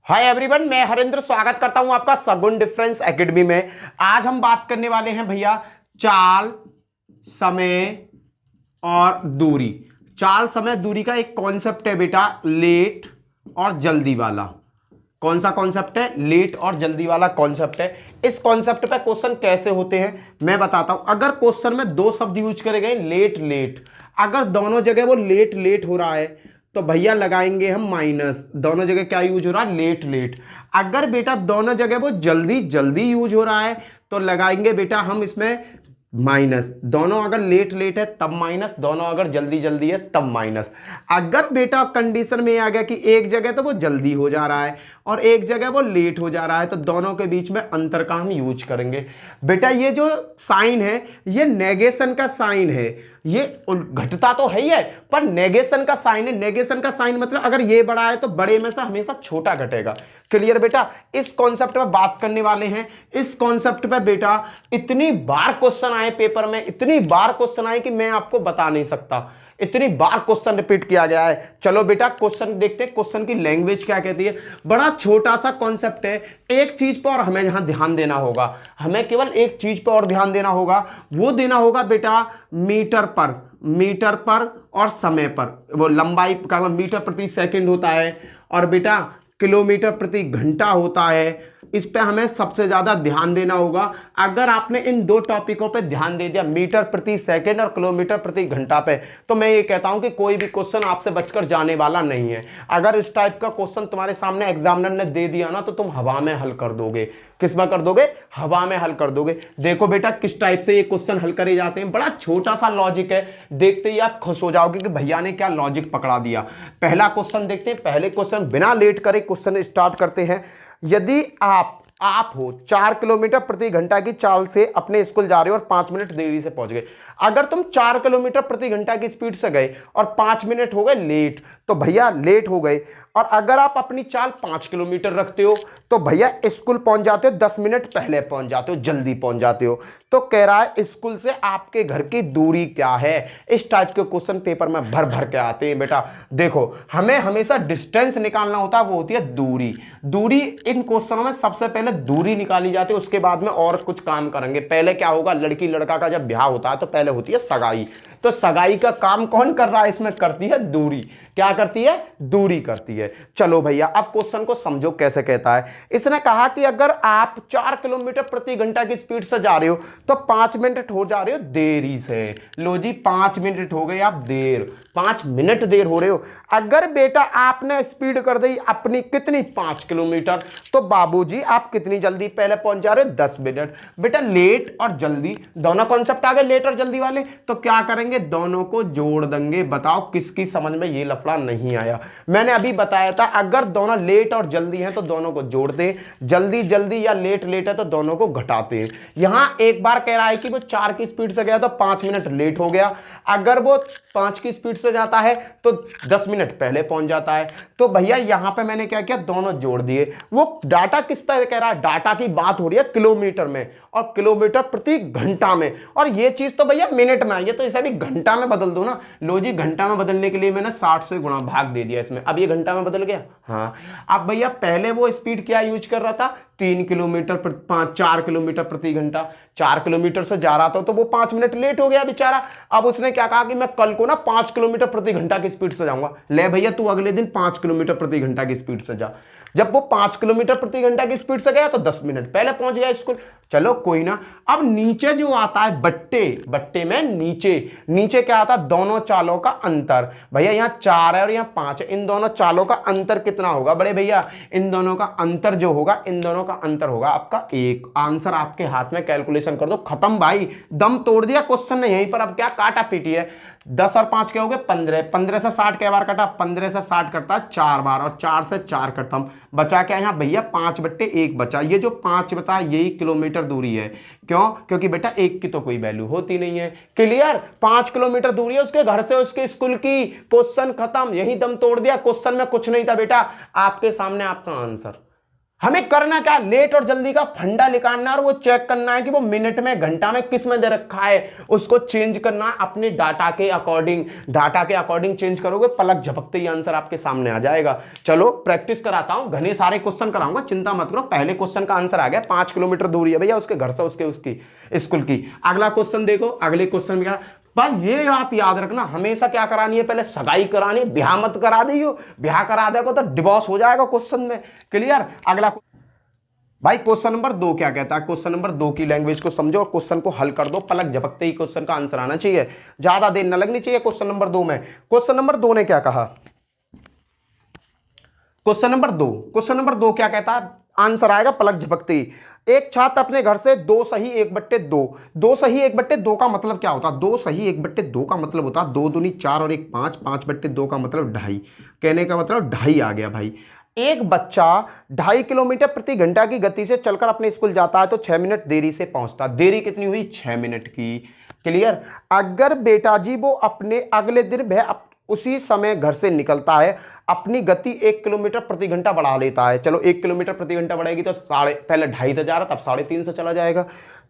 Hi everyone, मैं हरेंद्र स्वागत करता हूं आपका सगुन डिफरेंस एकेडमी में। आज हम बात करने वाले हैं भैया चाल, समय और दूरी। चाल, समय, दूरी का एक कॉन्सेप्ट है बेटा, लेट और जल्दी वाला। कौन सा कॉन्सेप्ट है? लेट और जल्दी वाला कॉन्सेप्ट है। इस कॉन्सेप्ट पे क्वेश्चन कैसे होते हैं मैं बताता हूं। अगर क्वेश्चन में दो शब्द यूज करे गए, लेट लेट, अगर दोनों जगह वो लेट लेट हो रहा है तो भैया लगाएंगे हम माइनस। दोनों जगह क्या यूज हो रहा है? Late late. अगर बेटा दोनों जगह वो जल्दी जल्दी यूज हो रहा है तो लगाएंगे बेटा हम इसमें माइनस। दोनों अगर लेट लेट है तब माइनस, दोनों अगर जल्दी जल्दी है तब माइनस। अगर बेटा कंडीशन में आ गया कि एक जगह तो वो जल्दी हो जा रहा है और एक जगह वो लेट हो जा रहा है तो दोनों के बीच में अंतर का हम यूज करेंगे। बेटा ये जो साइन है ये नेगेशन का साइन है। ये घटता तो है ही है पर नेगेशन का साइन है। नेगेशन का साइन मतलब अगर ये बड़ा है तो बड़े में से हमेशा छोटा घटेगा। क्लियर बेटा? इस कॉन्सेप्ट पे बात करने वाले हैं। इस कॉन्सेप्ट पे बेटा इतनी बार क्वेश्चन आए पेपर में, इतनी बार क्वेश्चन आए कि मैं आपको बता नहीं सकता। इतनी बार क्वेश्चन रिपीट किया गया है। चलो बेटा क्वेश्चन देखते हैं, क्वेश्चन की लैंग्वेज क्या कहती है। बड़ा छोटा सा कॉन्सेप्ट है। एक चीज पर और हमें यहां ध्यान देना होगा, हमें केवल एक चीज पर और ध्यान देना होगा। वो देना होगा बेटा मीटर पर, मीटर पर और समय पर। वो लंबाई का मीटर प्रति सेकंड होता है और बेटा किलोमीटर प्रति घंटा होता है। इस पे हमें सबसे ज्यादा ध्यान देना होगा। अगर आपने इन दो टॉपिकों पे ध्यान दे दिया, मीटर प्रति सेकंड और किलोमीटर प्रति घंटा पे, तो मैं ये कहता हूं कि कोई भी क्वेश्चन आपसे बचकर जाने वाला नहीं है। अगर इस टाइप का क्वेश्चन तुम्हारे सामने एग्जामिनर ने दे दिया ना तो तुम हवा में हल कर दोगे। किस में कर दोगे? हवा में हल कर दोगे। देखो बेटा किस टाइप से ये क्वेश्चन हल करे जाते हैं। बड़ा छोटा सा लॉजिक है, देखते ही आप खुश हो जाओगे कि भैया ने क्या लॉजिक पकड़ा दिया। पहला क्वेश्चन देखते हैं। पहले क्वेश्चन बिना लेट करे क्वेश्चन स्टार्ट करते हैं। यदि आप हो 4 किलोमीटर प्रति घंटा की चाल से अपने स्कूल जा रहे हो और 5 मिनट देरी से पहुंच गए। अगर तुम 4 किलोमीटर प्रति घंटा की स्पीड से गए और 5 मिनट हो गए लेट, तो भैया लेट हो गए। और अगर आप अपनी चाल 5 किलोमीटर रखते हो तो भैया स्कूल पहुंच जाते हो 10 मिनट पहले पहुंच जाते हो, जल्दी पहुंच जाते हो। तो कह रहा है स्कूल से आपके घर की दूरी क्या है। इस टाइप के क्वेश्चन पेपर में भर भर के आते हैं बेटा। देखो हमें हमेशा डिस्टेंस निकालना होता है, वो होती है दूरी। दूरी इन क्वेश्चनों में सबसे पहले दूरी निकाली जाती है, उसके बाद में और कुछ काम करेंगे। पहले क्या होगा, लड़की लड़का का जब ब्याह होता है तो पहले होती है सगाई। तो सगाई का काम कौन कर रहा है इसमें? करती है दूरी। क्या करती है? दूरी करती है। चलो भैया अब क्वेश्चन को समझो कैसे कहता है। इसने कहा कि अगर आप 4 किलोमीटर प्रति घंटा की स्पीड से जा रहे हो तो 5 मिनट हो जा रहे हो देरी से। लो जी 5 मिनट हो गए आप देर, 5 मिनट देर हो रहे हो। अगर बेटा आपने स्पीड कर दी अपनी कितनी, 5 किलोमीटर, तो बाबूजी आप कितनी जल्दी पहले पहुंच जा रहे हो? 10 मिनट। बेटा लेट और जल्दी दोनों कॉन्सेप्ट आ गए, लेट और जल्दी वाले। तो क्या करेंगे, दोनों को जोड़ देंगे। बताओ किसकी समझ में ये लफड़ा नहीं आया? मैंने अभी बताया था अगर दोनों लेट और जल्दी हैं तो दोनों को जोड़ दे, जल्दी जल्दी या लेट लेट है तो दोनों को घटाते हैं। यहां एक बार कह रहा है कि वो 4 की स्पीड से गया तो 5 मिनट लेट हो गया। अगर वो 5 की स्पीड से जाता है तो 10 मिनट पहले पहुंच जाता है। तो भैया यहां पे मैंने क्या किया, दोनों जोड़ दिए। वो डाटा किस पे कह रहा है? डाटा की बात हो रही है किलोमीटर में और किलोमीटर प्रति घंटा में। और ये चीज तो भैया मिनट में आई है तो इसे भी घंटा में बदल दो ना। लो जी घंटा में बदलने के लिए मैंने 60 से गुणा भाग दे दिया इसमें। अब ये घंटा में बदल गया। हाँ अब भैया पहले वो स्पीड क्या यूज कर रहा था? 3 किलोमीटर 4 किलोमीटर प्रति घंटा। 4 किलोमीटर से जा रहा था तो वो 5 मिनट लेट हो गया बेचारा। अब उसने क्या कहा कि मैं कल को ना 5 किलोमीटर प्रति घंटा की स्पीड से जाऊंगा। ले भैया तू अगले दिन 5 किलोमीटर प्रति घंटा की स्पीड से जा। जब वो 5 किलोमीटर प्रति घंटा की स्पीड से गया तो 10 मिनट पहले पहुंच गया स्कूल। चलो कोई ना। अब नीचे जो आता है बट्टे, बट्टे में नीचे, नीचे क्या आता है? दोनों चालों का अंतर। भैया यहाँ 4 है और यहाँ 5 है, इन दोनों चालों का अंतर कितना होगा बड़े भैया? इन दोनों का अंतर जो होगा, इन दोनों का अंतर होगा आपका 1। आंसर आपके हाथ में, कैलकुलेशन कर दो, खत्म भाई, दम तोड़ दिया क्वेश्चन ने यहीं पर। अब क्या काटा पीटी है? 10 और 5 क्या हो गए? 15। 15 से 60 क्या बार कटा? 15 से 60 कटता है 4 बार और 4 से 4 खत्म। बचा क्या यहाँ भैया? 5/1 बचा। ये जो 5 बता यही किलोमीटर दूरी है। क्यों? क्योंकि बेटा 1 की तो कोई वैल्यू होती नहीं है। क्लियर? 5 किलोमीटर दूरी है उसके घर से उसके स्कूल की। क्वेश्चन खत्म, यही दम तोड़ दिया। क्वेश्चन में कुछ नहीं था बेटा, आपके सामने आपका आंसर। हमें करना क्या, लेट और जल्दी का फंडा निकालना और वो चेक करना है कि वो मिनट में घंटा में किस में दे रखा है, उसको चेंज करना है अपने डाटा के अकॉर्डिंग। डाटा के अकॉर्डिंग चेंज करोगे, पलक झपकते ही आंसर आपके सामने आ जाएगा। चलो प्रैक्टिस कराता हूं, घने सारे क्वेश्चन कराऊंगा, चिंता मत करो। पहले क्वेश्चन का आंसर आ गया, 5 किलोमीटर दूरी है भैया उसके घर से उसकी स्कूल की। अगला क्वेश्चन देखो, अगले क्वेश्चन में क्या भाई, ये बात याद रखना, हमेशा क्या करानी है, पहले सगाई करानी है, ब्याह मत करा दियो। ब्याह करा देगा तो डिवोर्स हो जाएगा क्वेश्चन में। क्लियर। अगला भाई क्वेश्चन नंबर 2 क्या कहता है, क्वेश्चन नंबर 2 की लैंग्वेज को समझो और क्वेश्चन को हल कर दो, पलक झपकते ही क्वेश्चन का आंसर आना चाहिए, ज्यादा देर न लगनी चाहिए क्वेश्चन नंबर 2 में। क्वेश्चन नंबर 2 ने क्या कहा, क्वेश्चन नंबर 2 क्या कहता है, आंसर आएगा पलक झपकते ही। एक छात्र अपने घर से 2 सही 1/2, 2 सही 1/2 का मतलब क्या होता है, 2 सही 1/2 का मतलब होता है 2 दूनी 4 और 1 5, 5/2 का मतलब 2.5, कहने का मतलब 2.5 आ गया भाई। एक बच्चा 2.5 किलोमीटर प्रति घंटा की गति से चलकर अपने स्कूल जाता है तो 6 मिनट देरी से पहुंचता, देरी कितनी हुई, 6 मिनट की। क्लियर। अगर बेटा जी वो अपने अगले दिन वह उसी समय घर से निकलता है, अपनी गति 1 किलोमीटर प्रति घंटा बढ़ा लेता है, चलो 1 किलोमीटर प्रति घंटा बढ़ेगी तो पहले 2.5 से जा रहा, तब 3.5 से चला जाएगा,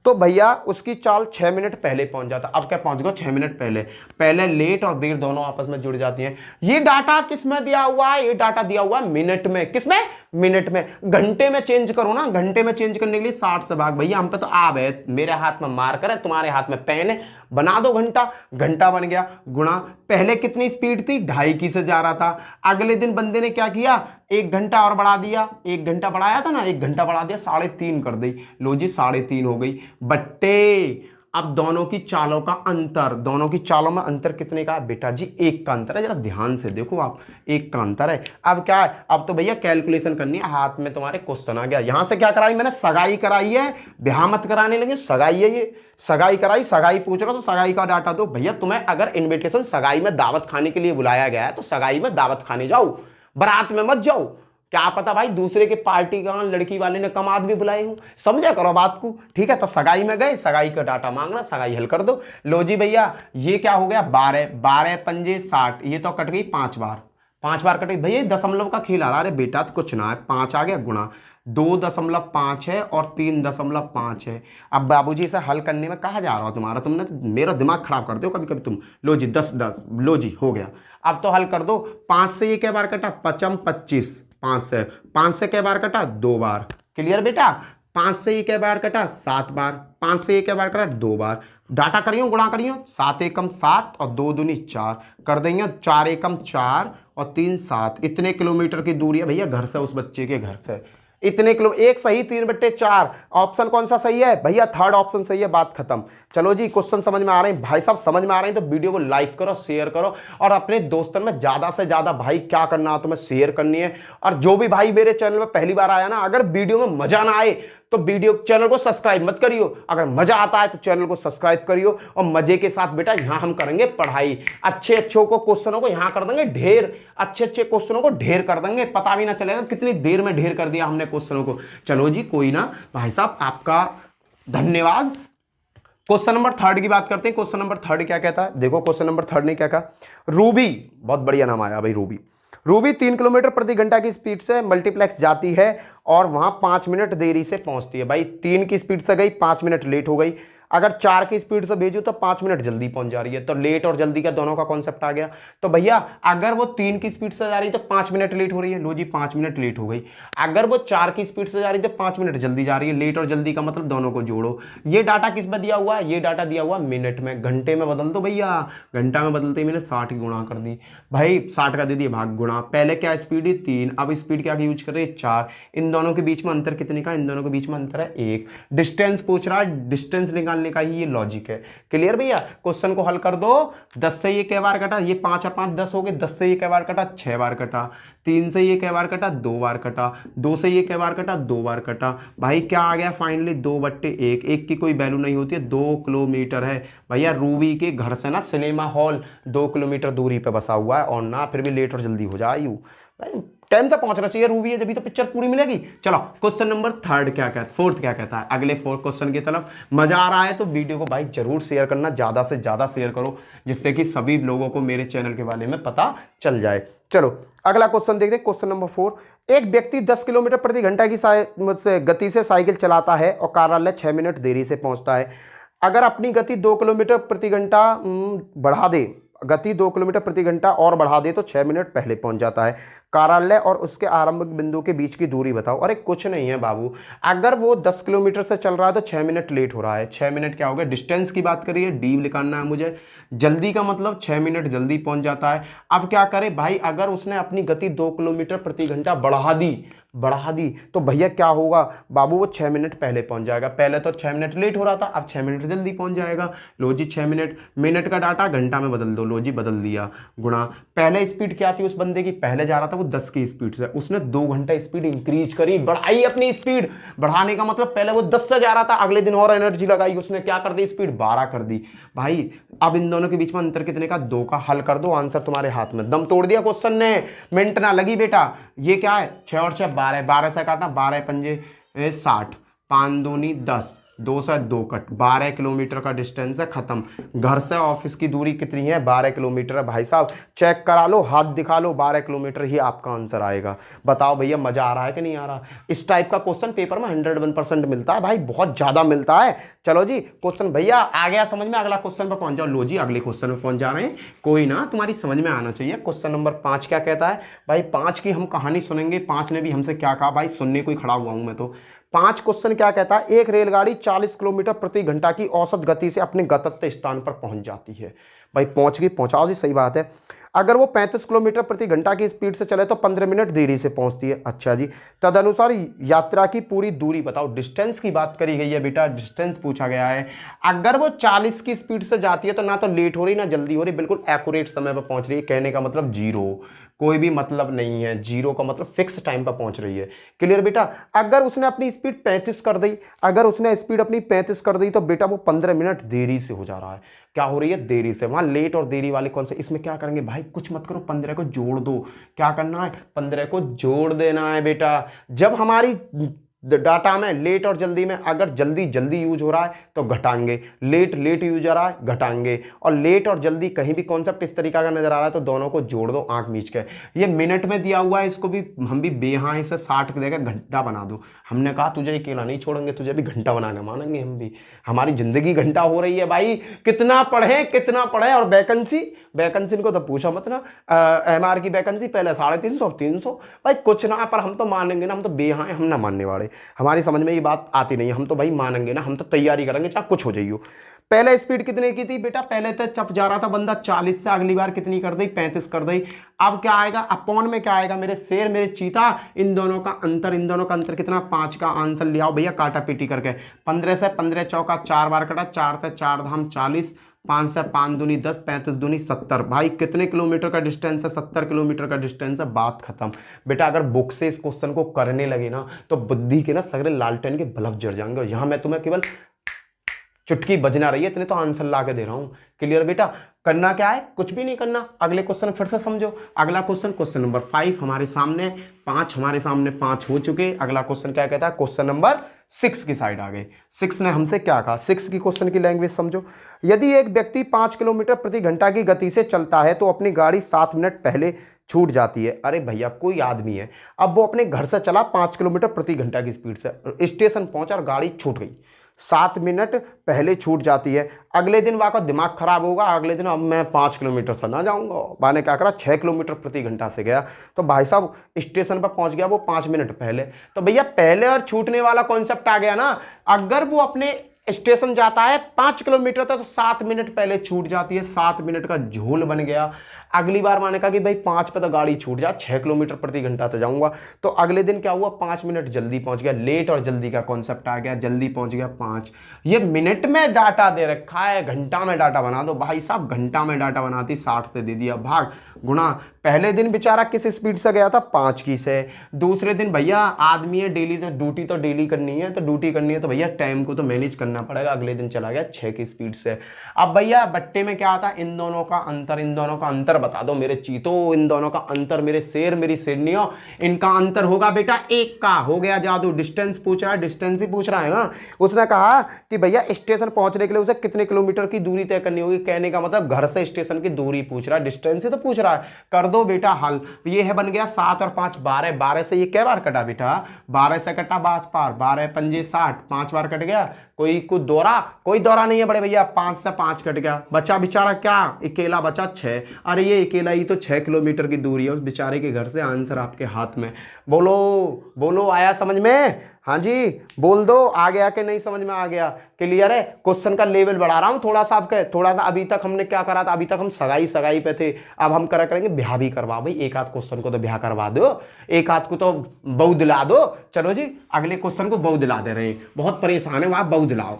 तो भैया उसकी चाल 6 मिनट पहले पहुंच जाता। अब क्या पहुंच गया, 6 मिनट पहले। पहले लेट और देर दोनों आपस में जुड़ जाती हैं। ये डाटा किस में दिया हुआ है, ये डाटा दिया हुआ है मिनट में। किसमें, मिनट में। घंटे में चेंज करो ना, घंटे में चेंज करने के लिए 60 से भाग, भैया हम पे तो आब है, मेरे हाथ में मार्कर है, तुम्हारे हाथ में पेन है, बना दो घंटा, घंटा बन गया, गुणा पहले कितनी स्पीड थी, 2.5 की से जा रहा था। अगले दिन बंदे ने क्या किया, 1 घंटा और बढ़ा दिया, 1 घंटा बढ़ाया था ना, 1 घंटा बढ़ा दिया, 3.5 कर दी, लो जी 3.5 हो गई बट्टे। अब दोनों की चालों का अंतर, दोनों की चालों में अंतर कितने का है बेटा जी, 1 का अंतर है, जरा ध्यान से देखो आप, 1 का अंतर है। अब क्या है, अब तो भैया कैलकुलेशन करनी है, हाथ में तुम्हारे क्वेश्चन आ गया। यहां से क्या कराई मैंने, सगाई कराई है, ब्याह मत कराने लगे, सगाई है ये, सगाई कराई, सगाई पूछ रहा तो सगाई का डाटा दो। भैया तुम्हें अगर इन्विटेशन सगाई में दावत खाने के लिए बुलाया गया है तो सगाई में दावत खाने जाओ, बारात में मत जाओ। क्या पता भाई दूसरे के पार्टी का लड़की वाले ने कमाद भी बुलाए हो, समझा करो बात को, ठीक है। तो सगाई में गए, सगाई का डाटा मांगना, सगाई हल कर दो। लो जी भैया ये क्या हो गया, 12, 12 पंजे 60, ये तो कट गई 5 बार, 5 बार कट गई। भैया दशमलव का खेल आ रहा है, बेटा तो कुछ ना है, 5 आ गया, गुणा 2.5 है और 3.5 है। अब बाबूजी इसे हल करने में कहा जा रहा हो तुम्हारा, तुमने मेरा दिमाग खराब कर दो कभी कभी तुम। लो जी 10, लो जी हो गया। अब तो हल कर दो, 5 से ये क्या बार कटा, 5 25, 5 से क्या बार कटा, 2 बार। क्लियर बेटा। 5 से ये क्या बार कटा, 7 बार। 5 से ये क्या बार कटा, 2 बार। डाटा करियो, गुणा करियो, 7 एकम 7 और 2 दूनी 4 कर देंगे, 4 एकम 4 और 3 7। इतने किलोमीटर की दूरी है भैया घर से उस बच्चे के घर से, इतने किलो। एक सही 3/4। ऑप्शन कौन सा सही है भैया, थर्ड ऑप्शन सही है, बात खत्म। चलो जी क्वेश्चन समझ में आ रहे हैं भाई साहब, समझ में आ रहे हैं तो वीडियो को लाइक करो, शेयर करो और अपने दोस्तों में ज्यादा से ज्यादा भाई क्या करना है, तुम्हें शेयर करनी है। और जो भी भाई मेरे चैनल में पहली बार आया ना, अगर वीडियो में मजा ना आए तो वीडियो चैनल को सब्सक्राइब मत करियो, अगर मजा आता है तो चैनल को सब्सक्राइब करियो। और मजे के साथ बेटा यहां हम करेंगे पढ़ाई, अच्छे अच्छों को क्वेश्चनों को यहां कर देंगे ढेर, अच्छे अच्छे क्वेश्चनों को ढेर कर देंगे, पता भी ना चलेगा कितनी देर में ढेर कर दिया हमने क्वेश्चनों को। चलो जी कोई ना भाई साहब, आपका धन्यवाद। क्वेश्चन नंबर 3 की बात करते हैं। क्वेश्चन नंबर 3 क्या कहता है, देखो क्वेश्चन नंबर 3 ने क्या कहा, रूबी, बहुत बढ़िया नाम आया भाई रूबी। रूबी 3 किलोमीटर प्रति घंटा की स्पीड से मल्टीप्लेक्स जाती है और वहां 5 मिनट देरी से पहुंचती है। भाई 3 की स्पीड से गई, 5 मिनट लेट हो गई। अगर 4 की स्पीड से भेजू तो 5 मिनट जल्दी पहुंच जा रही है, तो लेट और जल्दी का दोनों का कॉन्सेप्ट आ गया। तो भैया अगर वो 3 की स्पीड से जा रही है तो 5 मिनट लेट हो रही है, लो जी 5 मिनट लेट हो गई। अगर वो 4 की स्पीड से जा रही है तो 5 मिनट जल्दी जा रही है, लेट और जल्दी का मतलब दोनों को जोड़ो। ये डाटा किस में दिया हुआ है, ये डाटा दिया हुआ मिनट में, घंटे में बदल दो भैया, घंटा में बदलते ही मैंने 60 की गुणा कर दी भाई, 60 का दे दिया भाग गुणा। पहले क्या स्पीड है 3, अब स्पीड क्या यूज कर रहे हैं 4। इन दोनों के बीच में अंतर कितने का, इन दोनों के बीच में अंतर है 1। डिस्टेंस पूछ रहा है, डिस्टेंस निकालने का ही ये लॉजिक है। क्लियर भैया। क्वेश्चन को हल कर दो, 10 से ये कै बार कटा, ये 5 और 5 10 हो गए, 10 से ये कै बार कटा, 6 बार कटा। 3 से ये कै बार कटा, 2 बार कटा। 2 से ये कै बार कटा, 2 बार कटा। भाई क्या आ गया फाइनली, 2/1। 1 की कोई वैल्यू नहीं होती है, 2 किलोमीटर है भैया। रूबी के घर से ना सिनेमा हॉल 2 किलोमीटर दूरी पे बसा हुआ है, और ना फिर भी लेट और जल्दी हो जाए। भाई टाइम से पहुंचना चाहिए, रूबी है जब तो पिक्चर पूरी मिलेगी। चलो क्वेश्चन नंबर थर्ड क्या कहता है, फोर्थ क्या कहता है, अगले फोर्थ क्वेश्चन की तरफ। मजा आ रहा है तो वीडियो को भाई जरूर शेयर करना, ज्यादा से ज्यादा शेयर करो, जिससे कि सभी लोगों को मेरे चैनल के बारे में पता चल जाए। चलो अगला क्वेश्चन देखते हैं, क्वेश्चन नंबर 4। एक व्यक्ति 10 किलोमीटर प्रति घंटा की गति से साइकिल चलाता है और कार्यालय 6 मिनट देरी से पहुंचता है। अगर अपनी गति 2 किलोमीटर प्रति घंटा बढ़ा दे, गति 2 किलोमीटर प्रति घंटा और बढ़ा दे तो 6 मिनट पहले पहुंच जाता है। कार्यालय और उसके आरंभिक बिंदु के बीच की दूरी बताओ। अरे कुछ नहीं है बाबू, अगर वो 10 किलोमीटर से चल रहा है तो 6 मिनट लेट हो रहा है। 6 मिनट क्या हो गया, डिस्टेंस की बात करिए, डी निकालना है मुझे। जल्दी का मतलब 6 मिनट जल्दी पहुंच जाता है। अब क्या करे भाई, अगर उसने अपनी गति 2 किलोमीटर प्रति घंटा बढ़ा दी तो भैया क्या होगा बाबू, वो 6 मिनट पहले पहुंच जाएगा। पहले तो 6 मिनट लेट हो रहा था, अब 6 मिनट जल्दी पहुंच जाएगा। लो जी 6 मिनट, मिनट का डाटा घंटा में बदल दो, लो जी बदल दिया, गुणा। पहले स्पीड क्या थी उस बंदे की, पहले जा रहा था वो 10 की स्पीड से, उसने 2 घंटा स्पीड इंक्रीज करी, बढ़ाई अपनी स्पीड। बढ़ाने का मतलब पहले वो 10 से जा रहा था, अगले दिन और एनर्जी लगाई, उसने क्या कर दी, स्पीड 12 कर दी। भाई अब इन दोनों के बीच में अंतर कितने का, 2 का। हल कर दो, आंसर तुम्हारे हाथ में। दम तोड़ दिया क्वेश्चन ने, मिनट ना लगी बेटा। ये क्या है, 6 और 6 12, 12 से काटना, 12 पंजे 60, 5 दूनी 10, 2 से 2 कट, 12 किलोमीटर का डिस्टेंस है, खत्म। घर से ऑफिस की दूरी कितनी है, 12 किलोमीटर है भाई साहब। चेक करा लो, हाथ दिखा लो, 12 किलोमीटर ही आपका आंसर आएगा। बताओ भैया मजा आ रहा है कि नहीं आ रहा। इस टाइप का क्वेश्चन पेपर में 101% मिलता है भाई, बहुत ज्यादा मिलता है। चलो जी क्वेश्चन भैया आ गया समझ में, अगला क्वेश्चन पर पहुंच जाओ। लो जी अगले क्वेश्चन में पहुंच जा रहे हैं, कोई ना, तुम्हारी समझ में आना चाहिए। क्वेश्चन नंबर 5 क्या कहता है भाई, 5 की हम कहानी सुनेंगे। 5 ने भी हमसे क्या कहा भाई, सुनने को ही खड़ा हुआ हूं मैं तो। 5 क्वेश्चन क्या कहता है, एक रेलगाड़ी 40 किलोमीटर प्रति घंटा की औसत गति से अपने गंतव्य स्थान पर पहुंच जाती है। भाई पहुंच गई, पहुंचाओ जी, सही बात है। अगर वो 35 किलोमीटर प्रति घंटा की स्पीड से चले तो 15 मिनट देरी से पहुंचती है। अच्छा जी, तदनुसार यात्रा की पूरी दूरी बताओ। डिस्टेंस की बात करी गई है बेटा, डिस्टेंस पूछा गया है। अगर वो 40 की स्पीड से जाती है तो ना तो लेट हो रही ना जल्दी हो रही, बिल्कुल एक्यूरेट समय पर पहुंच रही है। कहने का मतलब जीरो, कोई भी मतलब नहीं है, जीरो का मतलब फिक्स टाइम पर पहुंच रही है। क्लियर बेटा। अगर उसने अपनी स्पीड 35 कर दी, अगर उसने स्पीड अपनी 35 कर दी तो बेटा वो 15 मिनट देरी से हो जा रहा है। क्या हो रही है, देरी से। वहां लेट और देरी वाले कौन से, इसमें क्या करेंगे भाई, कुछ मत करो, 15 को जोड़ दो। क्या करना है, 15 को जोड़ देना है बेटा। जब हमारी डाटा में लेट और जल्दी में अगर जल्दी जल्दी यूज हो रहा है तो घटाएंगे, लेट लेट यूज हो रहा है घटाएंगे, और लेट और जल्दी कहीं भी कॉन्सेप्ट इस तरीका का नजर आ रहा है तो दोनों को जोड़ दो आंख मीच के। ये मिनट में दिया हुआ है, इसको भी हम भी बेहाँ इसे 60 के देकर घंटा बना दो। हमने कहा तुझे अकेला नहीं छोड़ेंगे, तुझे भी घंटा बना के मानेंगे हम भी। हमारी जिंदगी घंटा हो रही है भाई, कितना पढ़े कितना पढ़े। और वैकेंसी को तो पूछा मत ना, MR की वैकेंसी पहले 350 300 भाई कुछ ना, पर हम तो मानेंगे ना, हम तो बेहाँ हैं, हम ना मानने वाले। हमारी समझ में ये बात आती नहीं है, हम तो भाई मानेंगे ना, हम तो तैयारी करेंगे चाहे कुछ हो जाइयो। पहले स्पीड कितने की थी बेटा, पहले तो चप जा रहा था बंदा 40 से, अगली बार कितनी कर दी, 35 कर दी। अब क्या आएगा, अपॉन में क्या आएगा, मेरे शेर मेरे चीता, इन दोनों का अंतर कितना, 5 का आंसर ले आओ भैया काटा पीटी करके। 15 से 15 चौका 4 बार कटा, 4 से 4 धाम 40, 5 से 5 दूनी 10, 35 दूनी 70। भाई कितने किलोमीटर का डिस्टेंस है, 70 किलोमीटर का डिस्टेंस है, बात खत्म। बेटा अगर बुक से इस क्वेश्चन को करने लगे ना तो बुद्धि के ना सगरे लालटेन के बल्ब जल जाएंगे। यहां मैं तुम्हें केवल चुटकी बजना रही है, इतने तो आंसर ला के दे रहा हूं। क्लियर बेटा। करना क्या है, कुछ भी नहीं करना। अगले क्वेश्चन फिर से समझो। अगला क्वेश्चन, क्वेश्चन नंबर 5 हमारे सामने, 5 हमारे सामने, 5 हो चुके। अगला क्वेश्चन क्या कहता है, क्वेश्चन नंबर 6 की साइड आ गए। 6 ने हमसे क्या कहा, 6 की क्वेश्चन की लैंग्वेज समझो। यदि एक व्यक्ति 5 किलोमीटर प्रति घंटा की गति से चलता है तो अपनी गाड़ी 7 मिनट पहले छूट जाती है। अरे भैया कोई आदमी है, अब वो अपने घर से चला 5 किलोमीटर प्रति घंटा की स्पीड से, स्टेशन पहुंचा और गाड़ी छूट गई, 7 मिनट पहले छूट जाती है। अगले दिन वाका दिमाग खराब होगा, अगले दिन अब मैं 5 किलोमीटर से ना जाऊंगा, मैंने क्या करा 6 किलोमीटर प्रति घंटा से गया, तो भाई साहब स्टेशन पर पहुंच गया वो 5 मिनट पहले। तो भैया पहले और छूटने वाला कॉन्सेप्ट आ गया ना। अगर वो अपने स्टेशन जाता है 5 किलोमीटर तक तो 7 मिनट पहले छूट जाती है, 7 मिनट का झोल बन गया। अगली बार मैंने कहा कि भाई 5 पे तो गाड़ी छूट जा, 6 किलोमीटर प्रति घंटा तो जाऊंगा, तो अगले दिन क्या हुआ, 5 मिनट जल्दी पहुंच गया। लेट और जल्दी का कॉन्सेप्ट आ गया, जल्दी पहुंच गया 5। ये मिनट में डाटा दे रखा है, घंटा में डाटा बना दो भाई साहब। घंटा में डाटा बनाती 60 से दे दिया भाग गुणा। पहले दिन बेचारा किस स्पीड से गया था, 5 की से। दूसरे दिन भैया आदमी है डेली, तो ड्यूटी तो डेली करनी है, तो ड्यूटी करनी है तो भैया टाइम को तो मैनेज करना पड़ेगा। अगले दिन चला गया 6 की स्पीड से। अब भैया बट्टे में क्या आता है, इन दोनों का अंतर अंतर बता दो मेरे चीतों, इन दोनों का अंतर, मेरे शेर मेरी शेरनियों, इनका अंतर होगा बेटा एक का। हो गया जादू। डिस्टेंस पूछ रहा है, डिस्टेंस ही पूछ रहा है ना। उसने कहा कि भैया स्टेशन पहुंचने के लिए उसे कितने किलोमीटर की दूरी तय करनी होगी, कहने का मतलब घर से स्टेशन की दूरी पूछ रहा है, डिस्टेंस ही तो पूछ रहा है। कर दो बेटा हल। ये है बन गया 7 और 5 12, 12 से ये कै बार कटा बेटा, 12 से कटा 5 बार, 12 पंजे 60, 5 बार कट गया। कोई कुछ दौरा, कोई दौरा नहीं है बड़े भैया, 5 से 5 कट गया, बचा बेचारा क्या, अकेला बचा 6। अरे ये अकेला ही तो 6 किलोमीटर की दूरी है उस बेचारे के घर से। आंसर आपके हाथ में। बोलो बोलो, आया समझ में? हाँ जी बोल दो, आ गया कि नहीं समझ में आ गया? क्लियर है? क्वेश्चन का लेवल बढ़ा रहा हूं थोड़ा सा आपके, थोड़ा सा। अभी तक हमने क्या करा था, अभी तक हम सगाई सगाई पे थे, अब हम करा करेंगे ब्याह भी करवा। भाई एक आध क्वेश्चन को तो ब्याह करवा दो, एक आध को तो बहू दिला दो। चलो जी अगले क्वेश्चन को बहू दिला दे रहे हैं, बहुत परेशान है, वहां बहू दिलाओ।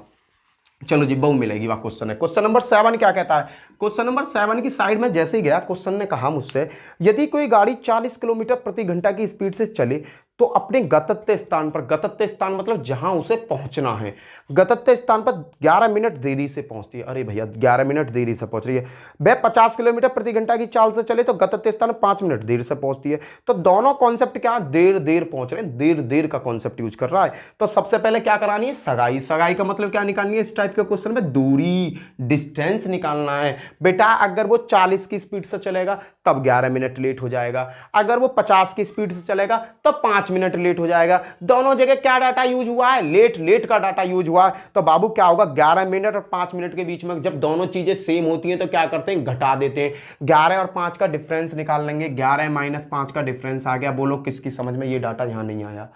चलो जी बहू मिलेगी, वह क्वेश्चन है। क्वेश्चन नंबर 7 क्या कहता है? क्वेश्चन नंबर 7 की साइड में जैसे ही गया, क्वेश्चन ने कहा मुझसे, यदि कोई गाड़ी 40 किलोमीटर प्रति घंटा की स्पीड से चले तो अपने गंतव्य स्थान पर, गंतव्य स्थान मतलब जहां उसे पहुंचना है, गंतव्य स्थान पर 11 मिनट देरी से पहुंचती है। अरे भैया 11 मिनट देरी से पहुंच रही है। वह 50 किलोमीटर प्रति घंटा की चाल से चले तो गंतव्य स्थान 5 मिनट देर से पहुंचती है। तो दोनों कॉन्सेप्ट क्या, देर देर पहुंच रहे हैं, देर देर का कॉन्सेप्ट यूज कर रहा है। तो सबसे पहले क्या करानी है, सगाई। सगाई का मतलब क्या निकालनी है इस टाइप के क्वेश्चन में, दूरी, डिस्टेंस निकालना है बेटा। अगर वो 40 की स्पीड से चलेगा तब 11 मिनट लेट हो जाएगा, अगर वो 50 की स्पीड से चलेगा तब 5 मिनट लेट हो जाएगा। दोनों जगह क्या डाटा यूज हुआ है, लेट लेट का डाटा यूज हुआ है। तो बाबू क्या होगा, 11 मिनट और 5 मिनट के बीच में जब दोनों चीजें सेम होती हैं तो क्या करते हैं, घटा देते हैं। 11 और 5 का डिफरेंस निकाल लेंगे, 11 माइनस 5 का डिफरेंस आ गया। बोलो किसकी समझ में ये डाटा यहां नहीं आया?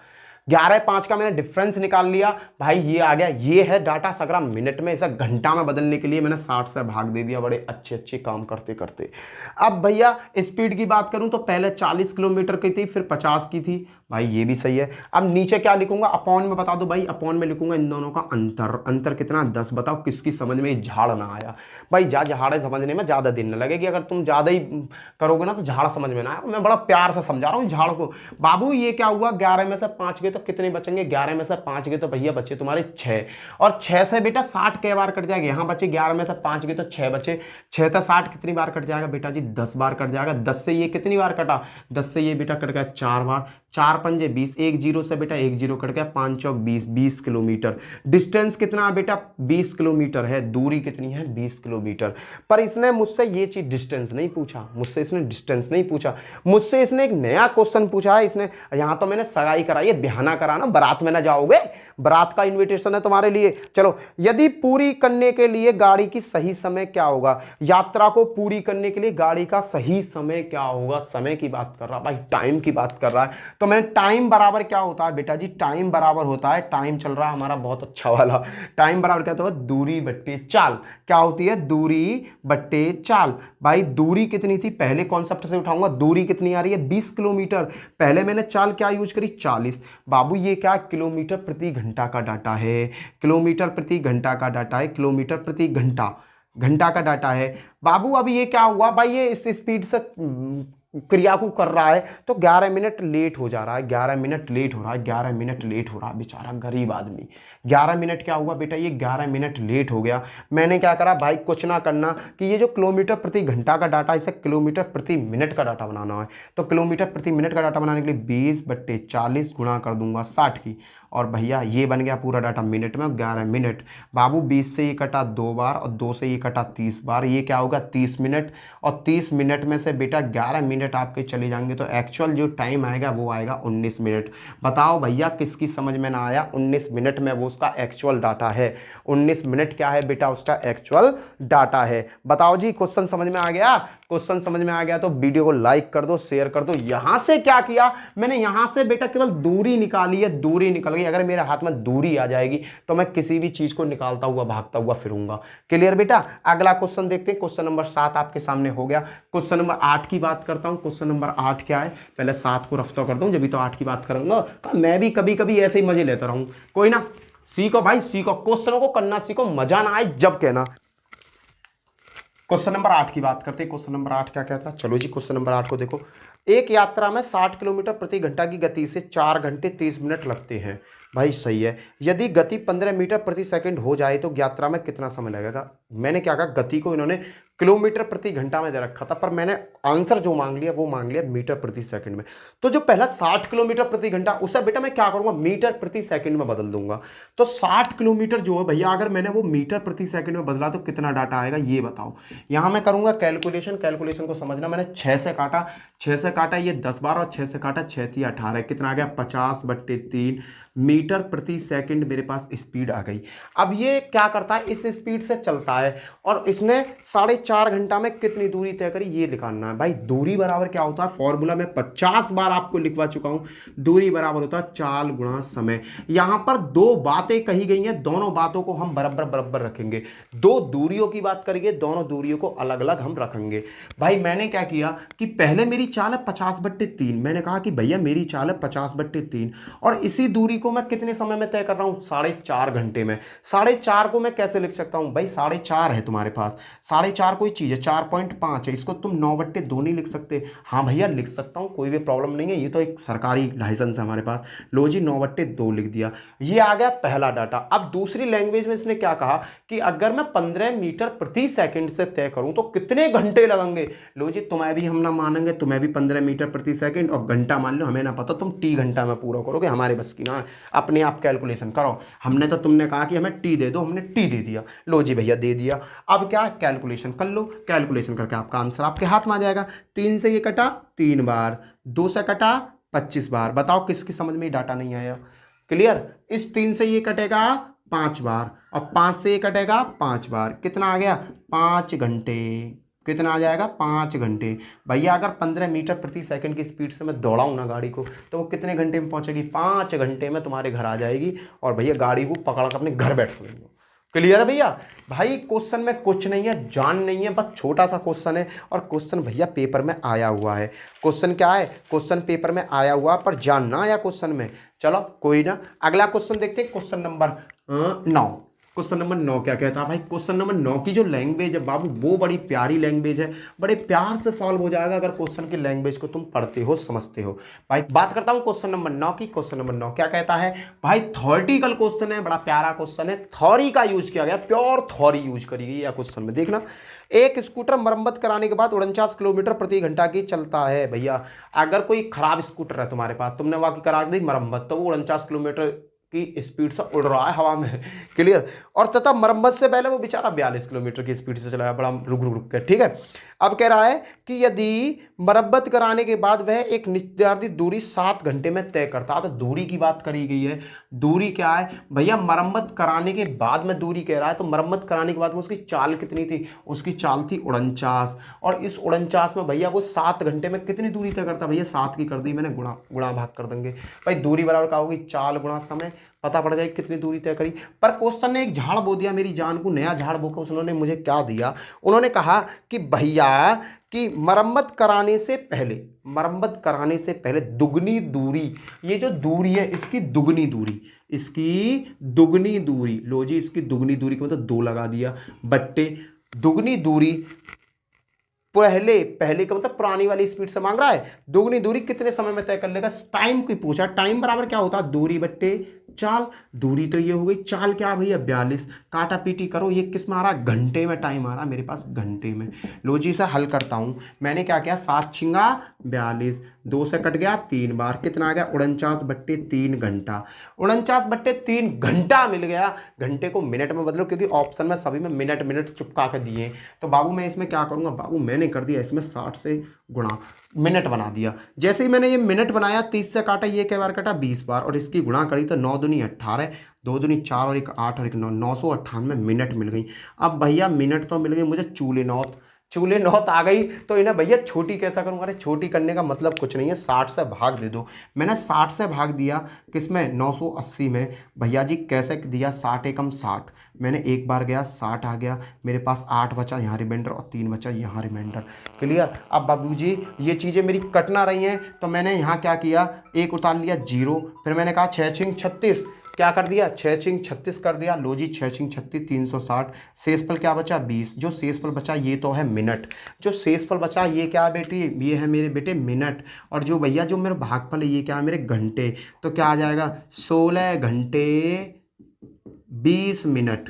11 5 का मैंने डिफरेंस निकाल लिया भाई, ये आ गया। ये है डाटा सगरा मिनट में, इसे घंटा में बदलने के लिए मैंने 60 से भाग दे दिया, बड़े अच्छे अच्छे काम करते करते। अब भैया स्पीड की बात करूं तो पहले 40 किलोमीटर की थी, फिर 50 की थी। भाई ये भी सही है। अब नीचे क्या लिखूंगा, अपॉन में बता दो भाई, अपॉन में लिखूंगा इन दोनों का अंतर। अंतर कितना, 10। बताओ किसकी समझ में झाड़ ना आया? भाई झाड़ समझने में ज्यादा दिन न लगेगी, अगर तुम ज्यादा ही करोगे ना तो झाड़ समझ में ना आया। मैं बड़ा प्यार से समझा रहा हूँ झाड़ को। बाबू ये क्या हुआ, 11 में से 5 गए तो कितने बचेंगे, 11 में से 5 गए तो भैया बचे तुम्हारे 6, और 6 से बेटा 60 के बार कट जाएगा। यहाँ बचे 11 में से 5 गए तो 6 बचे, 6 से 60 कितनी बार कट जाएगा बेटा जी, 10 बार कट जाएगा। 10 से ये कितनी बार कटा, 10 से ये बेटा कट गया 4 बार, 4 पंजे 20, 1 जीरो से बेटा 1 जीरो कट गया, 5 चौक 20, 20 किलोमीटर। डिस्टेंस कितना बेटा, 20 किलोमीटर है। दूरी कितनी है, 20 किलोमीटर। पर इसने मुझसे ये चीज डिस्टेंस नहीं पूछा, मुझसे इसने डिस्टेंस नहीं पूछा, मुझसे इसने एक नया क्वेश्चन पूछा है। इसने यहां तो मैंने सगाई कराई है, बिहाना कराना, बारात में ना जाओगे, बारात का इनविटेशन है तुम्हारे लिए। चलो, यदि पूरी करने के लिए गाड़ी की सही समय क्या होगा, यात्रा को पूरी करने के लिए गाड़ी का सही समय क्या होगा। समय की बात कर रहा भाई, टाइम की बात कर रहा है। तो मैंने टाइम बराबर क्या होता है बेटा जी, टाइम बराबर होता है, टाइम चल रहा है हमारा बहुत अच्छा वाला, टाइम बराबर क्या होता है, दूरी बट्टे चाल। क्या होती है, दूरी बट्टे चाल। भाई दूरी कितनी थी, पहले कॉन्सेप्ट से उठाऊंगा, दूरी कितनी आ रही है 20 किलोमीटर। पहले मैंने चाल क्या यूज करी, 40। बाबू ये क्या, किलोमीटर प्रति घंटा का डाटा है, किलोमीटर प्रति घंटा का डाटा है, किलोमीटर प्रति घंटा, घंटा का डाटा है बाबू। अब ये क्या हुआ भाई, ये इस स्पीड से क्रिया को कर रहा है तो 11 मिनट लेट हो जा रहा है, 11 मिनट लेट हो रहा है, 11 मिनट लेट हो रहा है। बेचारा गरीब आदमी, 11 मिनट क्या हुआ बेटा, ये 11 मिनट लेट हो गया। मैंने क्या करा भाई, कुछ ना करना कि ये जो किलोमीटर प्रति घंटा का डाटा, इसे किलोमीटर प्रति मिनट का डाटा बनाना है। तो किलोमीटर प्रति मिनट का डाटा बनाने के लिए 20 बट्टे 40 गुणा कर दूंगा 60 की, और भैया ये बन गया पूरा डाटा मिनट में, 11 मिनट। बाबू 20 से ये कटा 2 बार और 2 से ये कटा 30 बार, ये क्या होगा 30 मिनट। और 30 मिनट में से बेटा 11 मिनट आपके चले जाएंगे तो एक्चुअल जो टाइम आएगा वो आएगा 19 मिनट। बताओ भैया किसकी समझ में ना आया, 19 मिनट में वो उसका एक्चुअल डाटा है। 19 मिनट क्या है बेटा, उसका एक्चुअल डाटा है। बताओ जी क्वेश्चन समझ में आ गया? क्वेश्चन समझ में आ गया तो वीडियो को लाइक कर दो, शेयर कर दो। यहां से क्या किया मैंने, यहां से बेटा केवल दूरी निकाली है, दूरी निकल गई। अगर मेरे हाथ में दूरी आ जाएगी तो मैं किसी भी चीज को निकालता हुआ भागता हुआ फिरूंगा। क्लियर बेटा? अगला क्वेश्चन देखते हैं। क्वेश्चन नंबर 7 आपके सामने हो गया। क्वेश्चन नंबर 8 की बात करता हूं। क्वेश्चन नंबर 8 क्या है, पहले 7 को रफ्ता कर दूं, जब भी तो 8 की बात करूंगा। मैं भी कभी कभी ऐसे ही मजे लेता रहूं, कोई ना, सीखो भाई सीखो, क्वेश्चनों को करना सीखो, मजा ना आए जब कहना। क्वेश्चन नंबर 8 की बात करते हैं। क्वेश्चन नंबर 8 क्या कहता है, चलो जी क्वेश्चन नंबर 8 को देखो। एक यात्रा में 60 किलोमीटर प्रति घंटा की गति से 4 घंटे 30 मिनट लगते हैं। भाई सही है। यदि गति 15 मीटर प्रति सेकंड हो जाए तो यात्रा में कितना समय लगेगा। मैंने क्या कहा, गति को इन्होंने किलोमीटर प्रति घंटा में दे रखा था, पर मैंने आंसर जो मांग लिया वो मांग लिया मीटर प्रति सेकंड में। तो जो पहला 60 किलोमीटर प्रति घंटा, उसे बेटा मैं क्या करूंगा, मीटर प्रति सेकंड में बदल दूंगा। तो 60 किलोमीटर जो है भैया, अगर मैंने वो मीटर प्रति सेकंड में बदला तो कितना डाटा आएगा ये बताओ। यहां मैं करूंगा कैलकुलेशन, कैलकुलेशन को समझना, मैंने 6 से काटा, 6 से काटा ये 10 बार, और 6 से काटा 6 थी 18, कितना आ गया 50/3 मीटर प्रति सेकंड मेरे पास स्पीड आ गई। अब ये क्या करता है, इस स्पीड से चलता है, और इसने 4.5 घंटा में कितनी दूरी तय करी ये लिखाना है भाई। दूरी बराबर क्या होता है, फॉर्मूला में 50 बार आपको लिखवा चुका हूं, दूरी बराबर होता है चाल गुणा समय। यहां पर दो बातें कही गई हैं, दोनों बातों को हम बराबर बराबर रखेंगे। दो दूरियों की बात करेंगे, दोनों दूरियों को अलग अलग हम रखेंगे। भाई मैंने क्या किया कि पहले मेरी चाल है 50/3, मैंने कहा कि भैया मेरी चाल है 50/3, और इसी दूरी को मैं कितने समय में तय कर रहा हूं, 4.5 घंटे में। 4.5 को मैं कैसे लिख सकता हूं भाई, 4.5 है तुम्हारे पास, 4.5 कोई चीज है, 4.5 है, इसको तुम 9/2 नहीं लिख सकते। हाँ भैया लिख सकता हूं, कोई भी प्रॉब्लम नहीं है, ये तो एक सरकारी लाइसेंस है हमारे पास। लो जी 9/2 लिख दिया, ये आ गया पहला डाटा। अब दूसरी लैंग्वेज में इसने क्या कहा कि अगर मैं 15 मीटर प्रति सेकंड से तय करूं तो कितने घंटे लगेंगे। लो जी तुम्हें भी हम ना मानेंगे, तुम्हें भी 15 मीटर प्रति सेकंड और घंटा मान लो, हमें ना पता, तुम टी घंटा में पूरा करोगे, हमारे बस की ना, अपने आप कैलकुलेशन करो। हमने तो, तुमने कहा कि हमें टी दे दो, हमने टी दे दिया, लो जी भैया दे दिया। अब क्या, कैलकुलेशन कर लो, कैलकुलेशन करके आपका आंसर आपके हाथ में आ जाएगा। 3 से ये कटा 3 बार, 2 से कटा 25 बार। बताओ किसकी समझ में डाटा नहीं आया, क्लियर। इस 3 से ये कटेगा 5 बार, और 5 से ये कटेगा 5 बार, कितना आ गया 5 घंटे। कितना आ जाएगा 5 घंटे। भैया अगर 15 मीटर प्रति सेकंड की स्पीड से मैं दौड़ाऊँ ना गाड़ी को, तो वो कितने घंटे में पहुंचेगी, 5 घंटे में तुम्हारे घर आ जाएगी, और भैया गाड़ी को पकड़ कर अपने घर बैठ लेंगे। क्लियर है भैया। भाई क्वेश्चन में कुछ नहीं है, जान नहीं है, बस छोटा सा क्वेश्चन है, और क्वेश्चन भैया पेपर में आया हुआ है। क्वेश्चन क्या है, क्वेश्चन पेपर में आया हुआ, पर जानना आया क्वेश्चन में। चलो कोई ना, अगला क्वेश्चन देखते हैं, क्वेश्चन नंबर 9। क्वेश्चन नंबर 9 क्या कहता है भाई, क्वेश्चन नंबर 9 की जो लैंग्वेज है बाबू, वो बड़ी प्यारी लैंग्वेज है, बड़े प्यार से सॉल्व हो जाएगा अगर क्वेश्चन की लैंग्वेज को तुम पढ़ते हो, समझते हो। भाई बात करता हूं क्वेश्चन नंबर 9 की। क्वेश्चन नंबर 9 क्या कहता है भाई, थ्योरेटिकल क्वेश्चन है, बड़ा प्यारा क्वेश्चन है, थ्योरी का यूज किया गया, प्योर थ्योरी यूज करी गई है क्वेश्चन में। देखना, एक स्कूटर मरम्मत कराने के बाद 49 किलोमीटर प्रति घंटा की चलता है। भैया अगर कोई खराब स्कूटर है तुम्हारे पास, तुमने वहां की करा दी मरम्मत, तो वो 49 किलोमीटर की स्पीड से उड़ रहा है हवा में, क्लियर। और तथा मरम्मत से पहले वो बेचारा 42 किलोमीटर की स्पीड से चलाया, बड़ा रुक रुक रुक के, ठीक है। अब कह रहा है कि यदि मरम्मत कराने के बाद वह एक निर्धारित दूरी 7 घंटे में तय करता है, तो दूरी की बात करी गई है। दूरी क्या है भैया, मरम्मत कराने के बाद में दूरी कह रहा है, तो मरम्मत कराने के बाद में उसकी चाल कितनी थी, उसकी चाल थी 49, और इस 49 में भैया वो 7 घंटे में कितनी दूरी तय करता, भैया 7 की कर दी मैंने, गुणा भाग कर देंगे भाई। दूरी बराबर क्या होगी, चाल गुणा समय, पता पड़ जाएगी कितनी दूरी तय करी। पर क्वेश्चन ने एक झाड़ बो दिया मेरी जान को, नया झाड़ बो के उन्होंने मुझे क्या दिया, उन्होंने कहा कि भैया कि मरम्मत कराने से पहले, मरम्मत कराने से पहले दुगनी दूरी, ये जो दूरी है इसकी दुगनी दूरी, इसकी दुगनी दूरी, लो जी इसकी दुगनी दूरी का मतलब 2 लगा दिया, बट्टे दुगनी दूरी पहले, पहले का मतलब पुरानी वाली स्पीड से मांग रहा है, दुगनी दूरी कितने समय में तय कर लेगा। टाइम की पूछा, टाइम बराबर क्या होता है, दूरी बट्टे चाल। दूरी तो ये हो गई, चाल क्या भैया 42, काटा पीटी करो, ये किस में आ रहा है, घंटे में टाइम आ रहा है मेरे पास, घंटे में। लो जी से हल करता हूं, मैंने क्या किया, 7 छिंगा 42, 2 से कट गया 3 बार, कितना आ गया 49/3 घंटा। 49/3 घंटा मिल गया। घंटे को मिनट में बदलो, क्योंकि ऑप्शन में सभी में मिनट मिनट चुपका के दिए। तो बाबू मैं इसमें क्या करूंगा, बाबू मैंने कर दिया इसमें 60 से गुणा, मिनट बना दिया। जैसे ही मैंने ये मिनट बनाया, 30 से काटा, ये कई बार काटा 20 बार, और इसकी गुणा करी तो 9 दूनी 18, 2 दूनी 4 और 1 8 और 1 9, 998 मिनट मिल गई। अब भैया मिनट तो मिल गई मुझे, चूले नौत आ गई, तो इन्हें भैया छोटी कैसा करूंगा, अरे छोटी करने का मतलब कुछ नहीं है, 60 से भाग दे दो। मैंने 60 से भाग दिया किसमें, 980 में। भैया जी कैसे दिया, 60 एकम 60, मैंने एक बार गया 60 आ गया, मेरे पास 8 बचा यहाँ रिमाइंडर, और 3 बचा यहाँ रिमाइंडर, क्लियर। अब बाबू जी ये चीज़ें मेरी कटना रही हैं, तो मैंने यहाँ क्या किया, एक उतार लिया 0, फिर मैंने कहा 6 छिंग 36, क्या कर दिया 6 छिंग 36 कर दिया। लो जी 6 छिंग 36 360, शेषफल क्या बचा 20, जो शेषफल बचा ये तो है मिनट, जो शेषफल बचा ये क्या है बेटी, ये है मेरे बेटे मिनट, और जो भैया जो मेरा भागफल है ये क्या है मेरे घंटे। तो क्या आ जाएगा 16 घंटे 20 मिनट।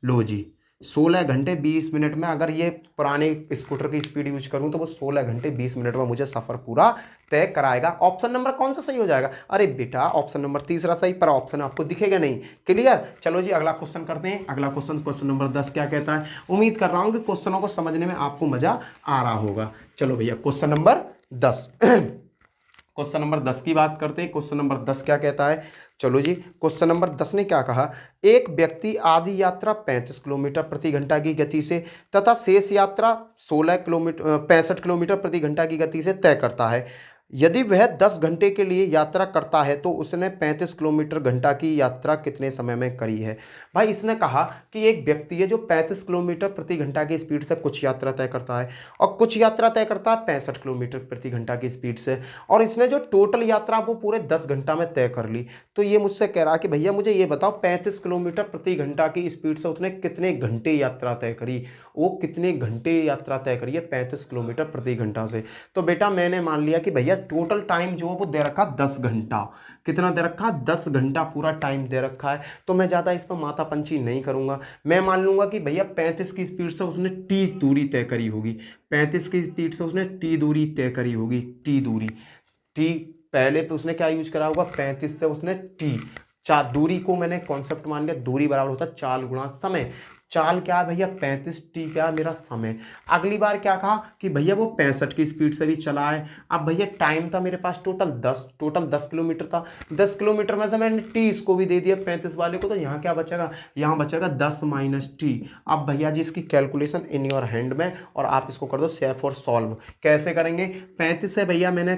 लो जी 16 घंटे 20 मिनट में अगर ये पुराने स्कूटर की स्पीड यूज करूं तो वो 16 घंटे 20 मिनट में मुझे सफर पूरा तय कराएगा। ऑप्शन नंबर कौन सा सही हो जाएगा? अरे बेटा ऑप्शन नंबर तीसरा सही, पर ऑप्शन आपको दिखेगा नहीं। क्लियर? चलो जी अगला क्वेश्चन करते हैं। अगला क्वेश्चन, क्वेश्चन नंबर 10 क्या कहता है? उम्मीद कर रहा हूं कि क्वेश्चनों को समझने में आपको मजा आ रहा होगा। चलो भैया क्वेश्चन नंबर 10 क्वेश्चन नंबर 10 की बात करते हैं। क्वेश्चन नंबर 10 क्या कहता है? चलो जी क्वेश्चन नंबर 10 ने क्या कहा? एक व्यक्ति आधी यात्रा 35 किलोमीटर प्रति घंटा की गति से तथा शेष यात्रा 65 किलोमीटर प्रति घंटा की गति से तय करता है। यदि वह 10 घंटे के लिए यात्रा करता है तो उसने 35 किलोमीटर घंटा की यात्रा कितने समय में करी है? भाई इसने कहा कि एक व्यक्ति है जो 35 किलोमीटर प्रति घंटा की स्पीड से कुछ यात्रा तय करता है और कुछ यात्रा तय करता है 65 किलोमीटर प्रति घंटा की स्पीड से, और इसने जो टोटल यात्रा वो पूरे 10 घंटा में तय कर ली। तो ये मुझसे कह रहा है कि भैया मुझे ये बताओ 35 किलोमीटर प्रति घंटा की स्पीड से उसने कितने घंटे यात्रा तय करी, वो कितने घंटे यात्रा तय करी है 35 किलोमीटर प्रति घंटा से। तो बेटा मैंने मान लिया कि भैया टोटल टाइम जो है वो दे रखा 10 घंटा। कितना दे रखा? 10 घंटा पूरा टाइम दे रखा है। तो मैं ज़्यादा इस पर माथा पंची नहीं करूंगा, मैं मान लूंगा कि भैया 35 की स्पीड से उसने टी दूरी तय करी होगी। 35 की स्पीड से उसने टी दूरी तय करी होगी। टी दूरी, टी पहले पे उसने क्या यूज करा होगा? 35 से उसने टी, चार दूरी को मैंने कॉन्सेप्ट मान लिया, दूरी बराबर होता है चाल गुणा समय। चाल क्या है भैया? 35, टी क्या है? मेरा समय। अगली बार क्या कहा कि भैया वो 65 की स्पीड से भी चला है। अब भैया टाइम था मेरे पास टोटल 10 किलोमीटर था। 10 किलोमीटर में से मैंने टी इसको भी दे दिया 35 वाले को, तो यहाँ क्या बचेगा? यहाँ बचेगा 10 माइनस टी। अब भैया जी इसकी कैलकुलेशन इन योर हैंड में, और आप इसको कर दो सेफ और सॉल्व। कैसे करेंगे? 35 है भैया, मैंने